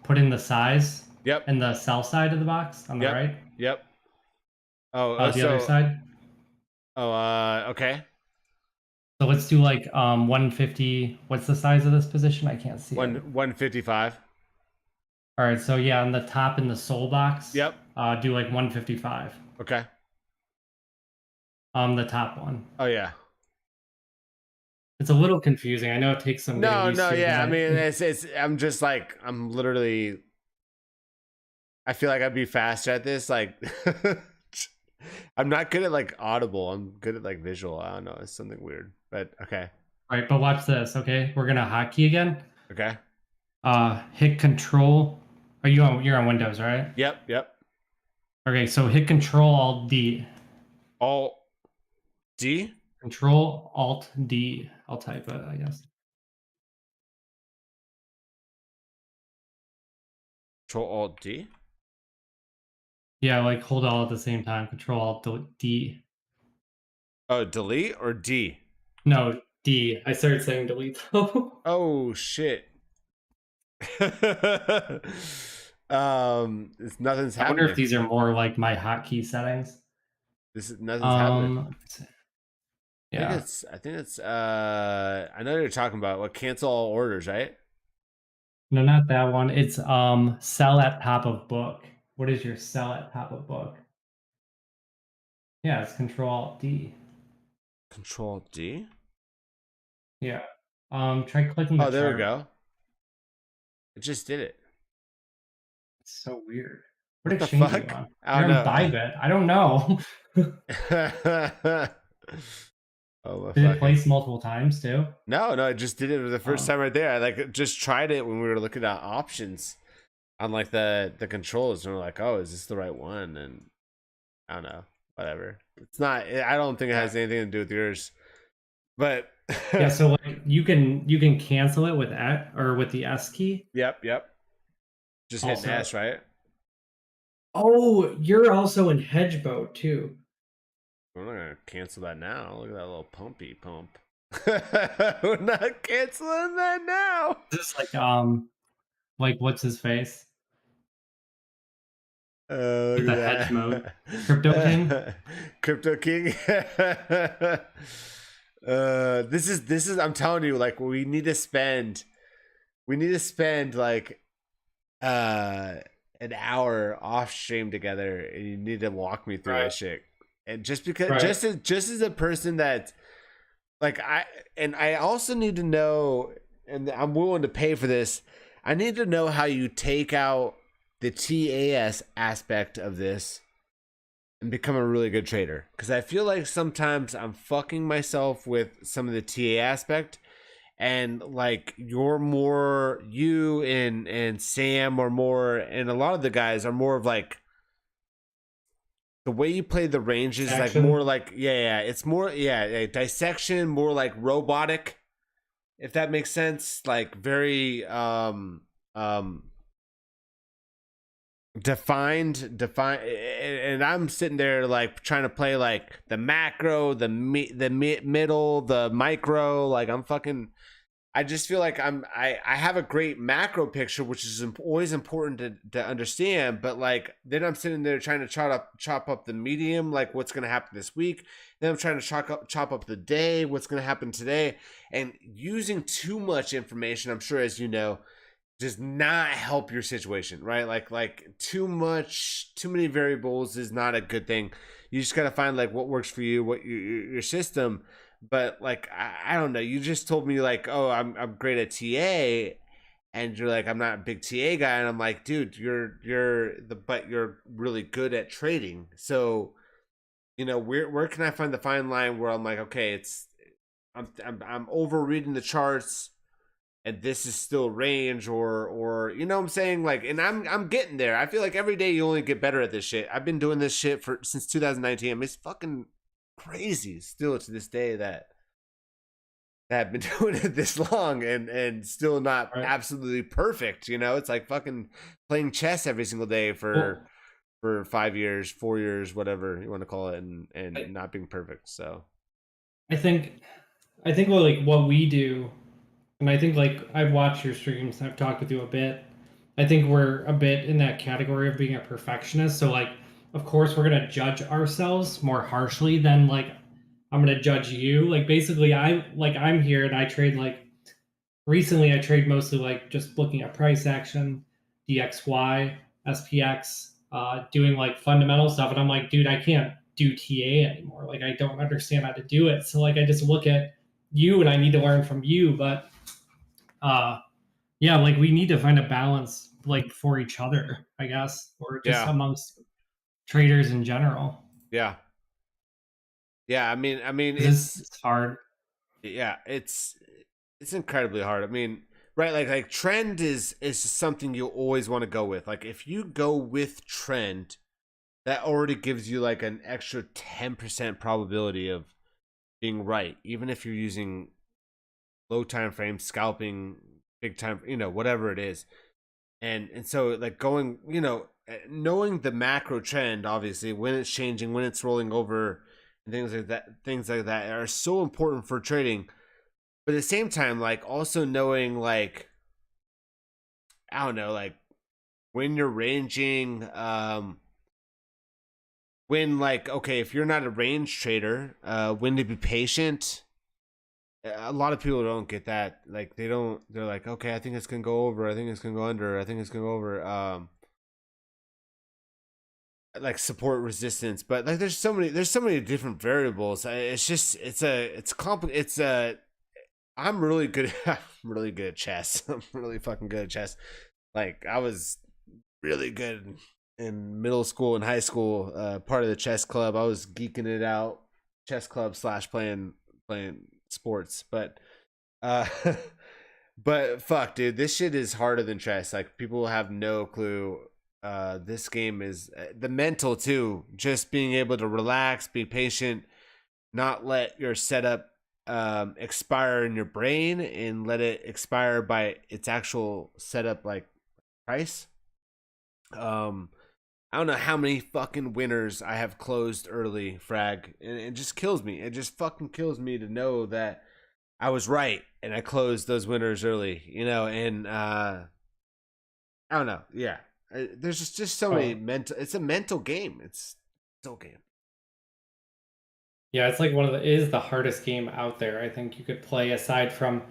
Put in the size Yep. and the sell side of the box on the Yep. right. Yep. Oh, The other side. okay. So let's do like 150. What's the size of this position? I can't see it. 155. All right, so yeah, on the top in the soul box. Yep. Do like 155. Okay. The top one. Oh yeah. It's a little confusing. I know it takes some getting used to. Yeah. I mean, it's. I'm just like, I'm literally. I feel like I'd be faster at this. Like, I'm not good at like audible. I'm good at like visual. I don't know. It's something weird, but okay. All right, but watch this. Okay, we're gonna hotkey again. Okay. Hit Control. Are you on? You're on Windows, right? Yep. Yep. Okay, so hit Control Alt D. Alt D. Control Alt D. I'll type it, I guess. Control Alt D. Yeah, like hold all at the same time. Control Alt D. Oh, delete or D? No, D. I started saying delete though. Oh shit. It's nothing's I wonder happening. if these are more like my hotkey settings. This is nothing's happening. Yeah. I think it's I know you're talking about what cancel all orders, right? No, not that one. It's sell at top of book. What is your sell at top of book? Yeah, it's Control Alt D. Control D. Yeah. Try clicking the Oh, there chart. we go. It just did it. It's so weird. What the exchange fuck? are you on? I You're don't on Bybit. I don't know. Oh my Did it fucking. place multiple times too? No, it just did it for the first time right there. I like just tried it when we were looking at options on like the controls, and we're like, oh, is this the right one? And I don't know, whatever. It's not. I don't think it has anything to do with yours. But Yeah, so like you can cancel it with or with the S key. yep. Just hitting Also, S, right? oh, you're also in hedge mode too. We're not gonna cancel that now. Look at that little pumpy pump. We're not canceling that now. Just like what's his face? Look With the at hedge mode. Crypto King? that. Crypto King. This is I'm telling you, like we need to spend like uh an hour off stream together, and you need to walk me through Right. that shit. And just because Right. just as a person that like I also need to know, and I'm willing to pay for this. I need to know how you take out the TAS aspect of this and become a really good trader, because I feel like sometimes I'm fucking myself with some of the TA aspect, and like you and Sam are more, and a lot of the guys are more of like the way you play the ranges, like more Action. like it's more dissection, more like robotic, if that makes sense, like very um defined, and I'm sitting there like trying to play like the macro, middle, the micro, like I'm fucking, I just feel like I have a great macro picture, which is always important to understand. But like then I'm sitting there trying to chop up the medium, like what's going to happen this week. Then I'm trying to chop up the day, what's going to happen today, and using too much information. I'm sure, as you know, does not help your situation, right? Like too many variables is not a good thing. You just got to find like what works for you, what your system. But like I don't know, you just told me like, oh, I'm great at TA, and you're like, I'm not a big TA guy, and I'm like, dude, but you're really good at trading. So where can I find the fine line where I'm like, okay, I'm over reading the charts, and this is still range, or you know what I'm saying, like, and I'm getting there. I feel like every day you only get better at this shit. I've been doing this shit since 2019. I mean, it's fucking crazy still to this day that I've been doing it this long, and still not Right. absolutely perfect. It's like fucking playing chess every single day Well, for 5 years, 4 years, whatever you want to call it, and I, not being perfect. So I think what we do, and I think like I've watched your streams, I've talked with you a bit. I think we're a bit in that category of being a perfectionist. So like, of course, we're gonna judge ourselves more harshly than like I'm gonna judge you. Like basically, I'm here and I trade like recently. I trade mostly like just looking at price action, DXY, SPX, doing like fundamental stuff, and I'm like, dude, I can't do TA anymore. Like I don't understand how to do it. So like I just look at you and I need to learn from you. But uh yeah, like we need to find a balance like for each other, I guess, or just yeah, amongst traders in general. yeah, yeah. I mean, Because it's it's hard. yeah, it's incredibly hard. I mean, right? Like trend is just something you always want to go with. Like if you go with trend, that already gives you like an extra 10% probability of being right, even if you're using low time frame scalping, big time, whatever it is. And so like going, knowing the macro trend, obviously when it's changing, when it's rolling over, and things like that are so important for trading. But at the same time, like also knowing like, I don't know, like when you're ranging, when like, okay, if you're not a range trader, when to be patient. A lot of people don't get that. Like they're like, okay, I think it's gonna go over, I think it's gonna go under, I think it's gonna go over. Like support resistance, but like there's so many different variables. It's just it's complicated. I'm really good. I'm really good at chess. I'm really fucking good at chess. Like I was really good in middle school and high school. Part of the chess club. I was geeking it out. Chess club / playing sports, but uh, but fuck, dude, this shit is harder than chess. Like people have no clue. This game is the mental too. Just being able to relax, be patient, not let your setup expire in your brain and let it expire by its actual setup like price. I don't know how many fucking winners I have closed early, Frag, and it just kills me. It just fucking kills me to know that I was right and I closed those winners early, and I don't know. Yeah. There's just so many mental. It's a mental game. It's a mental game. Yeah, it's like it is the hardest game out there. I think you could play aside from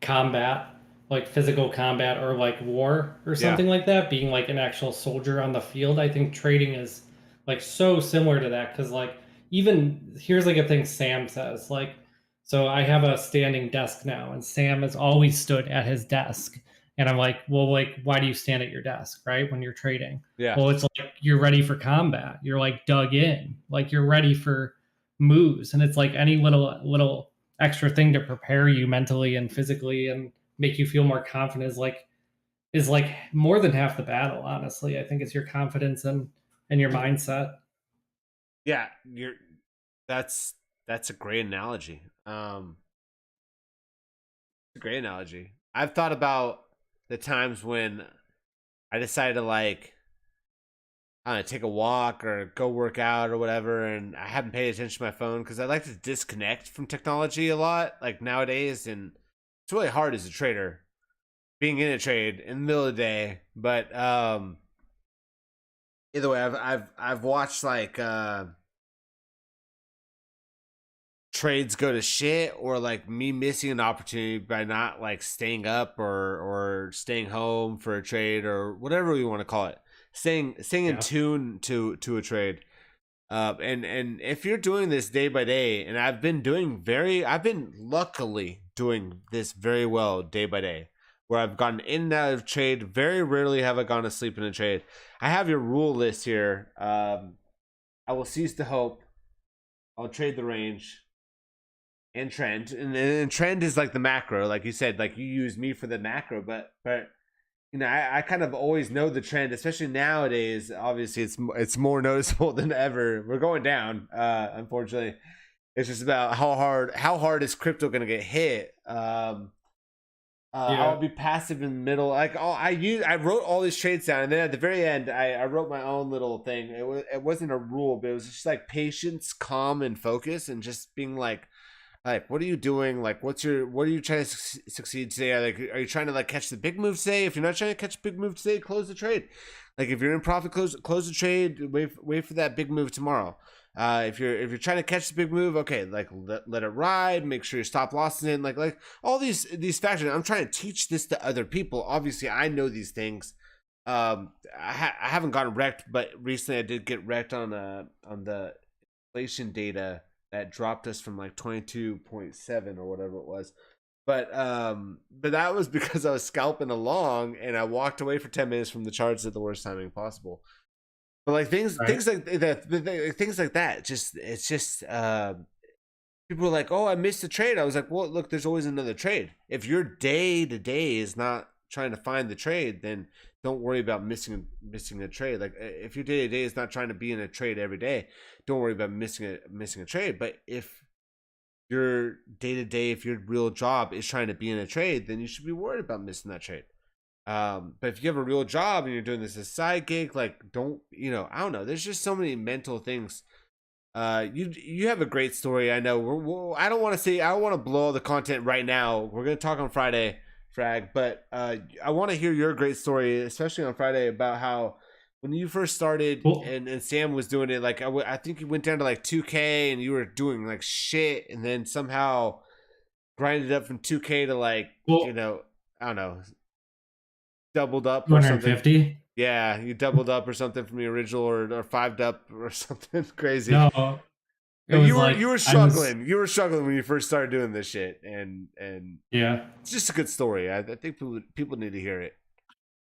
combat, like physical combat or like war or Yeah. something like that, being like an actual soldier on the field. I think trading is like so similar to that because like even here's like a thing Sam says like so I have a standing desk now and Sam has always stood at his desk and I'm like, well, like why do you stand at your desk, right? When you're trading. Yeah. Well, it's like you're ready for combat. You're like dug in. Like you're ready for moves and it's like any little extra thing to prepare you mentally and physically and make you feel more confident is like more than half the battle. Honestly, I think it's your confidence and your mindset. Yeah. That's a great analogy. It's a great analogy. I've thought about the times when I decided to like I don't know, take a walk or go work out or whatever, and I haven't paid attention to my phone because I like to disconnect from technology a lot, like nowadays, and it's really hard as a trader being in a trade in the middle of the day. But either way, I've watched like trades go to shit or like me missing an opportunity by not like staying up or staying home for a trade or whatever you want to call it, staying in tune to a trade. And if you're doing this day by day, and I've been luckily doing this very well day by day, where I've gotten in and out of trade. Very rarely have I gone to sleep in a trade. I have your rule list here. I will seize the hope. I'll trade the range and trend, and trend is like the macro, like you said, like you use me for the macro, but I kind of always know the trend, especially nowadays. Obviously, it's more noticeable than ever. We're going down, unfortunately. It's just about how hard is crypto going to get hit. I'll be passive in the middle. Like I wrote all these trades down, and then at the very end, I wrote my own little thing. It wasn't a rule, but it was just like patience, calm, and focus, and just being like, what are you doing? Like, what are you trying to succeed today? Like, are you trying to like catch the big move today? If you're not trying to catch a big move today, close the trade. Like, if you're in profit, close the trade. Wait for that big move tomorrow. If you're trying to catch the big move, okay, like let it ride. Make sure your stop loss is in. Like all these factors. I'm trying to teach this to other people. Obviously, I know these things. I haven't gotten wrecked, but recently I did get wrecked on the inflation data that dropped us from like 22.7 or whatever it was. But that was because I was scalping along and I walked away for 10 minutes from the charts at the worst timing possible. But like things like that, things like that, it's just people are like, "Oh, I missed a trade." I was like, "Well, look, there's always another trade. If your day to day is not trying to find the trade, then don't worry about missing a trade. Like if your day to day is not trying to be in a trade every day, don't worry about missing a trade. But if your day to day, if your real job is trying to be in a trade, then you should be worried about missing that trade. But if you have a real job and you're doing this as a side gig, like don't I don't know. There's just so many mental things. You have a great story. I know. I don't want to blow all the content right now. We're gonna talk on Friday, Frag, but I want to hear your great story, especially on Friday, about how when you first started and Sam was doing it. Like I think you went down to like 2K and you were doing like shit, and then somehow grinded up from 2K to like I don't know, doubled up or something. 250. Yeah, you doubled up or something from the original, or 5'd up or something crazy. No, you were struggling. You were struggling when you first started doing this shit, and yeah, it's just a good story. I think people need to hear it.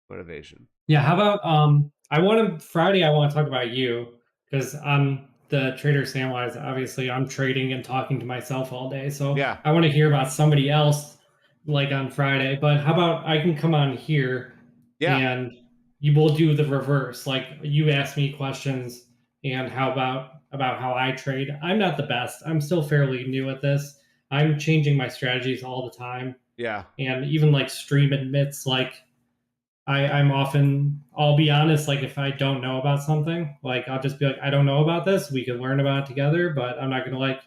Motivation. Yeah. How about I want to talk about you because I'm the trader Samwise. Obviously, I'm trading and talking to myself all day, so yeah, I want to hear about somebody else like on Friday. But how about I can come on here and you will do the reverse. Like you ask me questions, and how about how I trade. I'm not the best. I'm still fairly new at this. I'm changing my strategies all the time, Yeah. and even like stream admits like I'm often, I'll be honest, like if I don't know about something, like I'll just be like, I don't know about this. We can learn about it together, but I'm not gonna like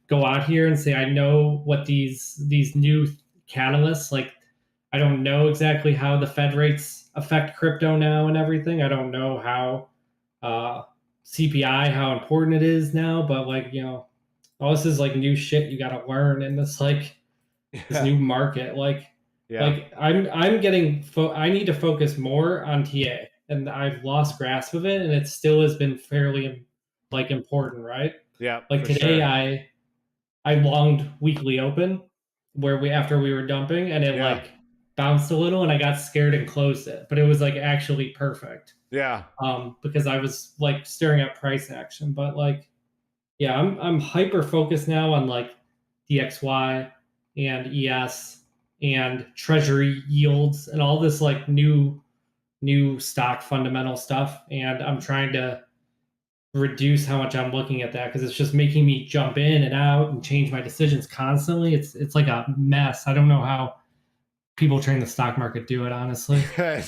go out here and say I know what these new catalysts like. I don't know exactly how the Fed rates affect crypto now and everything. I don't know how uh, CPI, how important it is now, but like all this is like new shit you got to learn in this like this Yeah. new market. Yeah. I'm getting I need to focus more on TA, and I've lost grasp of it, and it still has been fairly like important, right? Yeah, Like for today, sure. I longed weekly open where we after we were dumping, and it Yeah. like bounced a little, and I got scared and closed it, but it was like actually perfect Yeah. because I was like staring at price action. But like, yeah, I'm hyper focused now on like DXY and ES and treasury yields and all this like new stock fundamental stuff, and I'm trying to reduce how much I'm looking at that because it's just making me jump in and out and change my decisions constantly. It's like a mess. I don't know how people train the stock market do it, honestly.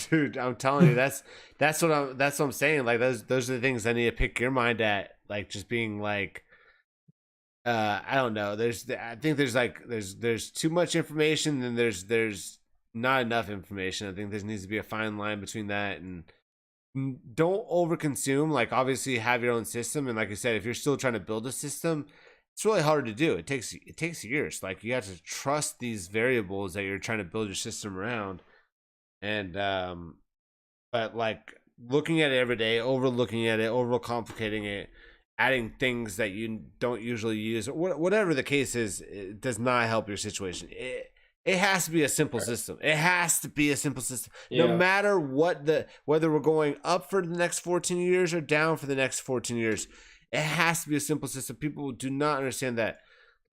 Dude, I'm telling you, that's what I'm saying. Like those are the things I need to pick your mind at. Like just being like, I don't know. I think there's like there's too much information and there's not enough information. I think there needs to be a fine line between that and don't overconsume. Like obviously have your own system, and like I said, if you're still trying to build a system, it's really hard to do. It takes years. Like you have to trust these variables that you're trying to build your system around. And but like looking at it every day, overlooking at it, overcomplicating it, adding things that you don't usually use, or whatever the case is, it does not help your situation. It has to be a simple system. It has to be a simple system. No Yeah. matter whether we're going up for the next 14 years or down for the next 14 years, it has to be a simple system. People do not understand that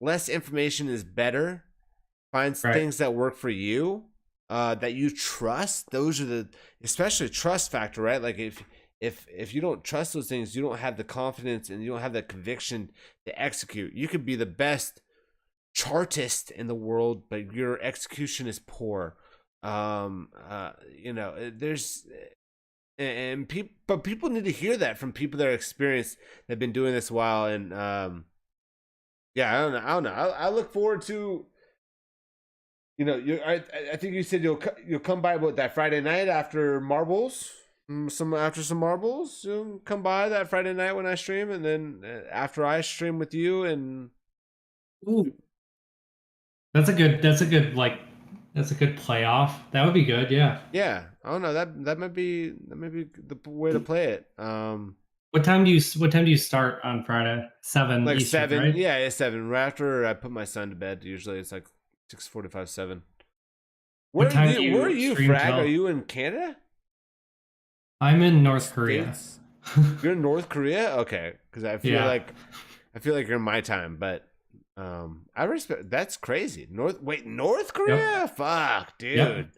less information is better. Find Right. things that work for you, that you trust. Those are the especially trust factor, right? Like if you don't trust those things, you don't have the confidence and you don't have the conviction to execute. You could be the best chartist in the world, but your execution is poor. There's and people, but people need to hear that from people that are experienced, that have been doing this a while. And yeah, I don't know. I look forward to, I think you said you'll come by what, that Friday night after marbles. Some marbles, you'll come by that Friday night when I stream, and then after I stream with you, and Ooh, that's a good playoff. That would be good. Yeah. yeah, I don't know, that might be the way to play it. What time do you start on Friday? 7 Like Eastern, 7, right? yeah, it's 7. Right after I put my son to bed, usually it's like 6:45, 7. What time do Where are you you, stream Frag? Are till? you in Canada? I'm in North Korea. States? You're in North Korea? Okay, because Yeah. I feel like you're in my time, but I respect. That's crazy. North Yep. Korea? Fuck, Yep. dude.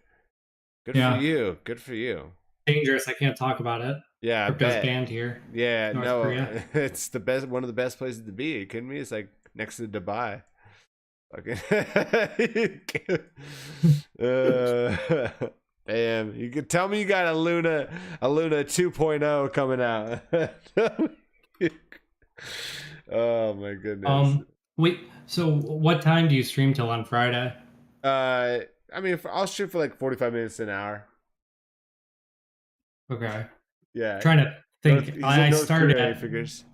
Good for Yeah. you. Good for you. Dangerous. I can't talk about it. Yeah, I Crypto's bet. banned here. Yeah, North no, Korea. it's the best. One of the best places to be. Are you kidding me? It's like next to Dubai. Okay. Damn, you could tell me you got a Luna 2.0 coming out. Oh my goodness. Wait. So what time do you stream till on Friday? I mean, I'll shoot for like 45 minutes to an hour. Okay. Yeah. Trying to think. He's in I North started Korea, he at figures.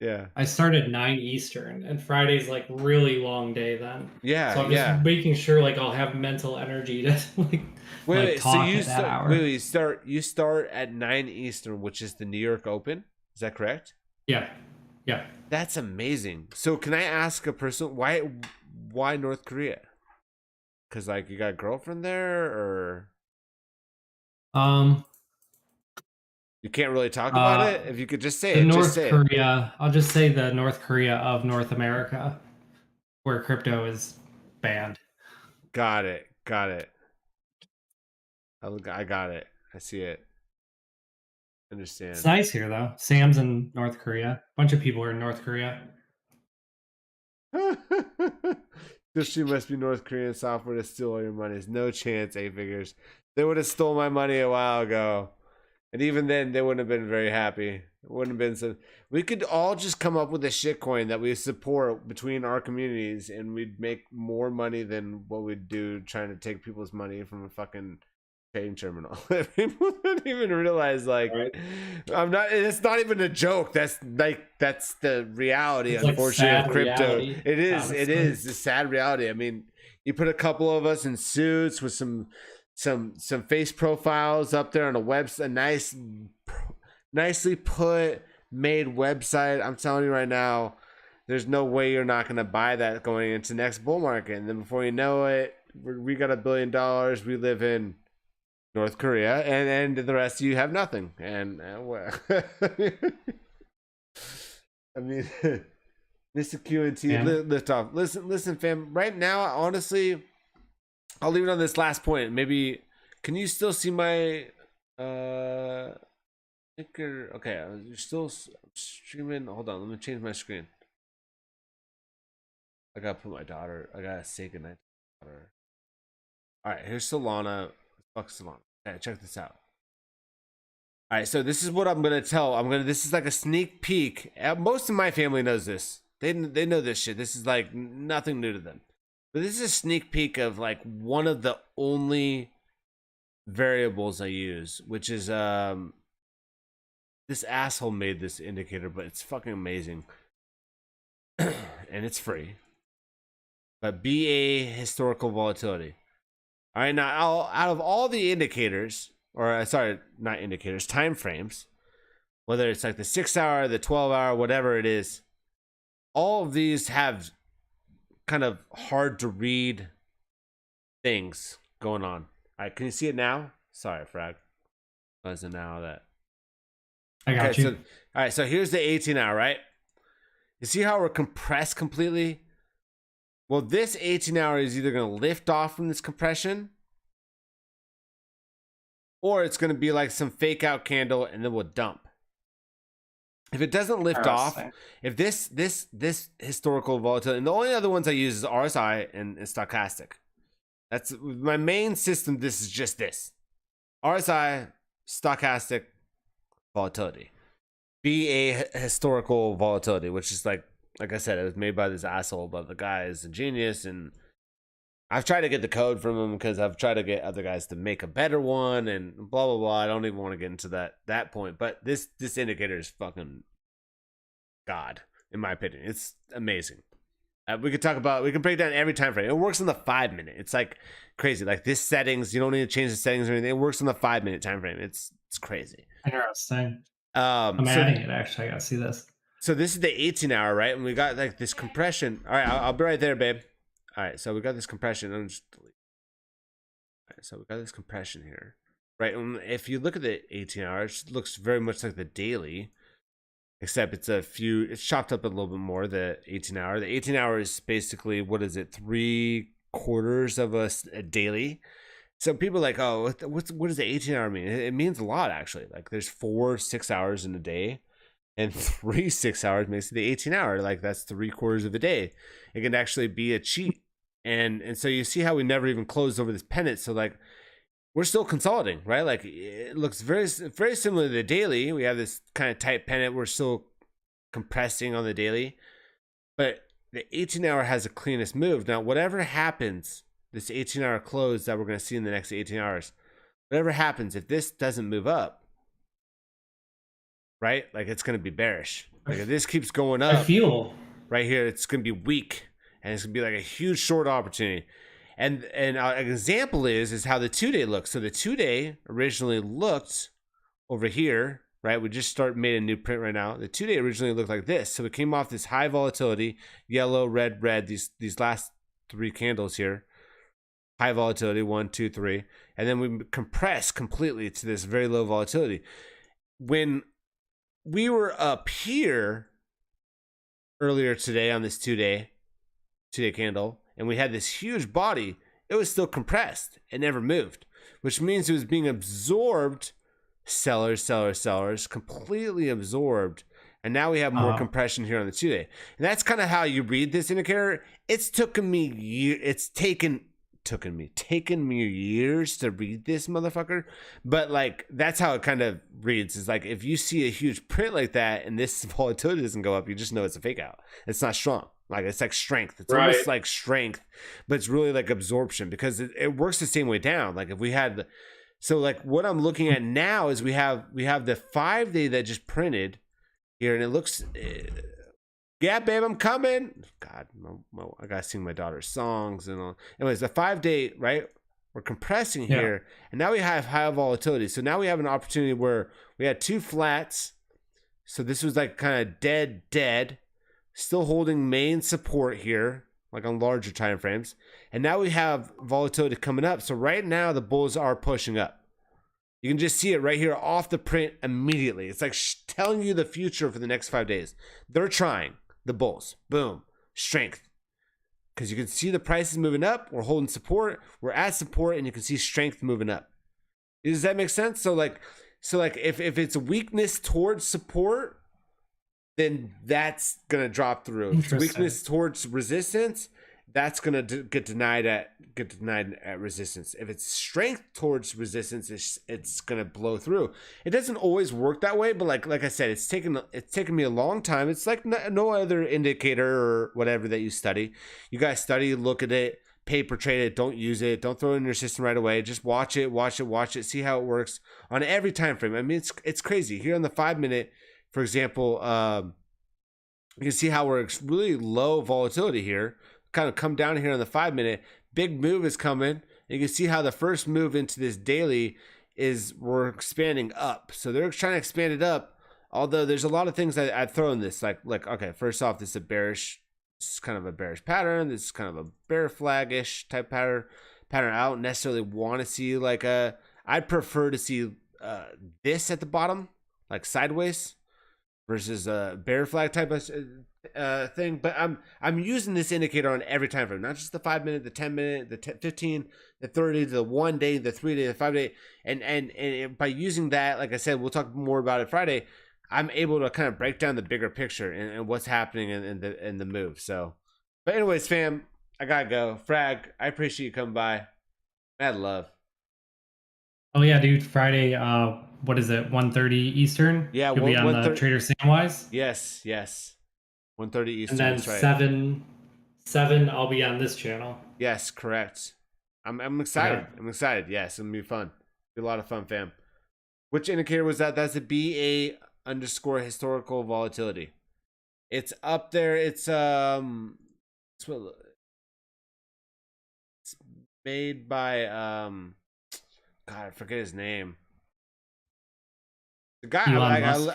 Yeah. 9 Eastern, and Friday's like really long day then. Yeah, So I'm just yeah. making sure like I'll have mental energy to like So talk at that hour. you start at 9 Eastern, which is the New York Open. Is that correct? Yeah. Yeah. That's amazing. So can I ask a person why North Korea? Cuz like you got a girlfriend there, or Um you can't really talk about it? If you could just say the it, just North say it. Korea, I'll just say the North Korea of North America where crypto is banned. Got it. Got it. I got it. I see it. Understand. It's nice here though. Sam's in North Korea. A bunch of people are in North Korea. Tealstreet must be North Korean software to steal all your money. There's no chance, 8 figures. They would have stole my money a while ago. And even then, they wouldn't have been very happy. It wouldn't have been so. We could all just come up with a shitcoin that we support between our communities, and we'd make more money than what we'd do trying to take people's money from a fucking trading terminal. People don't even realize, like, Right. I'm not. It's not even a joke. That's the reality, It's like unfortunately, of sad crypto. reality, It is. It honestly. is the sad reality. I mean, you put a couple of us in suits with some face profiles up there on a website, nicely put made website. I'm telling you right now, there's no way you're not going to buy that going into next bull market. And then before you know it, we got $1 billion. We live in North Korea, and the rest of you have nothing. And well, I mean, Mr. QNT, Yeah. lift off. Listen, fam. Right now, honestly, I'll leave it on this last point. Maybe can you still see my ticker? Okay, you're still streaming. Hold on, let me change my screen. I gotta put my daughter. I gotta say goodnight to my daughter. All right, here's Solana. Fuck Solana. Okay, check this out. All right, so this is what I'm gonna tell. This is like a sneak peek. Most of my family knows this. They know this shit. This is like nothing new to them. But this is a sneak peek of like one of the only variables I use, which is this asshole made this indicator, but it's fucking amazing. And it's free. But BA historical volatility. All right, now out of all the indicators, or sorry, not indicators, time frames, whether it's like the 6 hour, the 12 hour, whatever it is, all of these have kind of hard to read things going on. All right, can you see it now? Sorry, Frag. Wasn't now that. I got Okay, you. all right, so here's the 18 hour, right? You see how we're compressed completely? Well, this 18 hour is either going to lift off from this compression, or it's going to be like some fake out candle and then we'll dump. If it doesn't lift off, if this historical volatility, and the only other ones I use is RSI and stochastic. That's my main system. This is just this. RSI, stochastic volatility. BA historical volatility, which is like I said, it was made by this asshole, but the guy is a genius, and I've tried to get the code from him because I've tried to get other guys to make a better one and blah blah blah. I don't even want to get into that point, but this indicator is fucking god, in my opinion. It's amazing. We can break down every time frame. It works on the 5 minute. It's like crazy. Like this settings, you don't need to change the settings or anything. It works on the 5 minute time frame. It's crazy. Interesting. I'm adding it. Actually, I gotta see this. So this is the 18 hour, right? And we got like this compression. All right, I'll be right there, babe. All right, so we got this compression. I'm just delete. All right, so we got this compression here, right? And if you look at the 18 hours, it looks very much like the daily, except it's chopped up a little bit more. The 18 hour. The 18 hour is basically, what is it? 3/4 of a daily. So people are like, oh, what does the 18 hour mean? It means a lot, actually. Like there's 4 6 hours in a day, and 3 6 hours makes it the 18 hour. Like that's 3/4 of a day. It can actually be a cheat. And so you see how we never even closed over this pennant. So like we're still consolidating, right? Like it looks very, very similar to the daily. We have this kind of tight pennant. We're still compressing on the daily, but the 18 hour has the cleanest move. Now, whatever happens, this 18 hour close that we're going to see in the next 18 hours, whatever happens, if this doesn't move up, right? Like it's going to be bearish. Like if this keeps going up, I feel right here, it's going to be weak, and it's going to be like a huge short opportunity. And an example is how the 2-day looks. So the 2-day originally looked over here, right? We just made a new print right now. The 2-day originally looked like this. So it came off this high volatility, yellow, red, red, these last 3 candles here. High volatility, 1, 2, 3. And then we compressed completely to this very low volatility. When we were up here earlier today on this 2-day candle, and we had this huge body, it was still compressed. It never moved, which means it was being absorbed, sellers, completely absorbed And now we have more compression here on the 2-day. And that's kind of how you read this indicator. It's taken me years to read this motherfucker. But like, that's how it kind of reads. Is like, if you see a huge print like that and this volatility doesn't go up, you just know it's a fake out. It's not strong. Like, it's like strength. It's almost like strength, but it's really like absorption, because it works the same way down. Like if we had, so like what I'm looking at now is we have the 5-day that just printed here, and it looks, yeah, babe, I'm coming. God, I gotta sing my daughter's songs and all. Anyways, the 5-day, right? We're compressing here, and now we have high volatility. So now we have an opportunity where we had 2 flats. So this was like kind of dead, still holding main support here, like on larger time frames. And now we have volatility coming up. So right now the bulls are pushing up. You can just see it right here off the print immediately. It's like telling you the future for the next 5 days. They're trying, the bulls. Boom. Strength. Because you can see the prices moving up. We're holding support. We're at support, and you can see strength moving up. Does that make sense? So like if it's a weakness towards support, then that's going to drop through. If it's weakness towards resistance, that's going to get denied at resistance. If it's strength towards resistance, it's going to blow through. It doesn't always work that way, but like I said, it's taken me a long time. It's like no other indicator or whatever that you study. You guys study, look at it, paper trade it, don't use it, don't throw it in your system right away. Just watch it, see how it works on every time frame. I mean, it's crazy. Here on the 5-minute, for example, you can see how we're really low volatility here. Kind of come down here on the 5-minute. Big move is coming. And you can see how the first move into this daily is we're expanding up. So they're trying to expand it up. Although there's a lot of things I'd throw in this. Like okay, first off, this is kind of a bearish pattern. This is kind of a bear flag-ish type pattern. I don't necessarily want to see like I'd prefer to see this at the bottom, like sideways, versus a bear flag type of thing. But I'm using this indicator on every time frame, not just the 5-minute, the 10-minute, the 15, the 30, the 1-day, the 3-day, the 5-day, and by using that, like I said, we'll talk more about it Friday. I'm able to kind of break down the bigger picture and what's happening in the move. So, but anyways, fam, I gotta go. Frag, I appreciate you coming by. Mad love. Oh yeah, dude. Friday. What is it? 1:30 Eastern. Yeah, you'll be on the Trader Samwise. Yes. 1:30 Eastern. And then that's right. 7. I'll be on this channel. Yes, correct. I'm excited. Okay. I'm excited. Yes, it'll be fun. Be a lot of fun, fam. Which indicator was that? That's a BA_historical volatility. It's up there. It's made by God, I forget his name. The guy,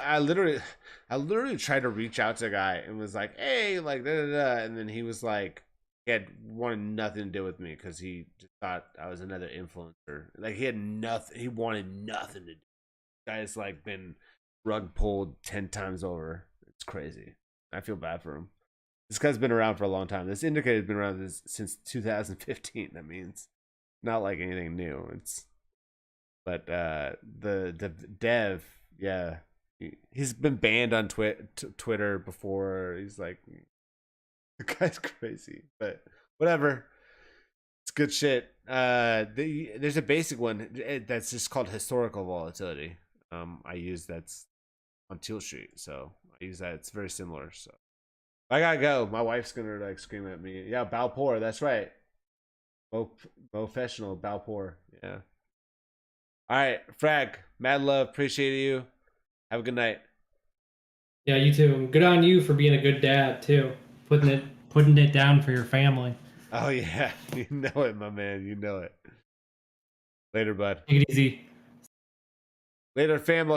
I literally tried to reach out to the guy and was like, hey, like and then he was like, he had wanted nothing to do with me because he just thought I was another influencer. Like he wanted nothing to do. The guy's like been rug pulled 10 times over. It's crazy. I feel bad for him. This guy's been around for a long time. This indicator's been around since 2015. That means not like anything new. But the dev, yeah, he's been banned on Twitter before. He's like, the guy's crazy, but whatever. It's good shit. There's a basic one that's just called historical volatility. I use that's on Tealstreet, so I use that. It's very similar. So I gotta go. My wife's gonna like scream at me. Yeah, Balpour. That's right. Professional Balpour. Yeah. All right, Frag. Mad love. Appreciate you. Have a good night. Yeah, you too. Good on you for being a good dad too. Putting it down for your family. Oh yeah, you know it, my man. You know it. Later, bud. Take it easy. Later, fam.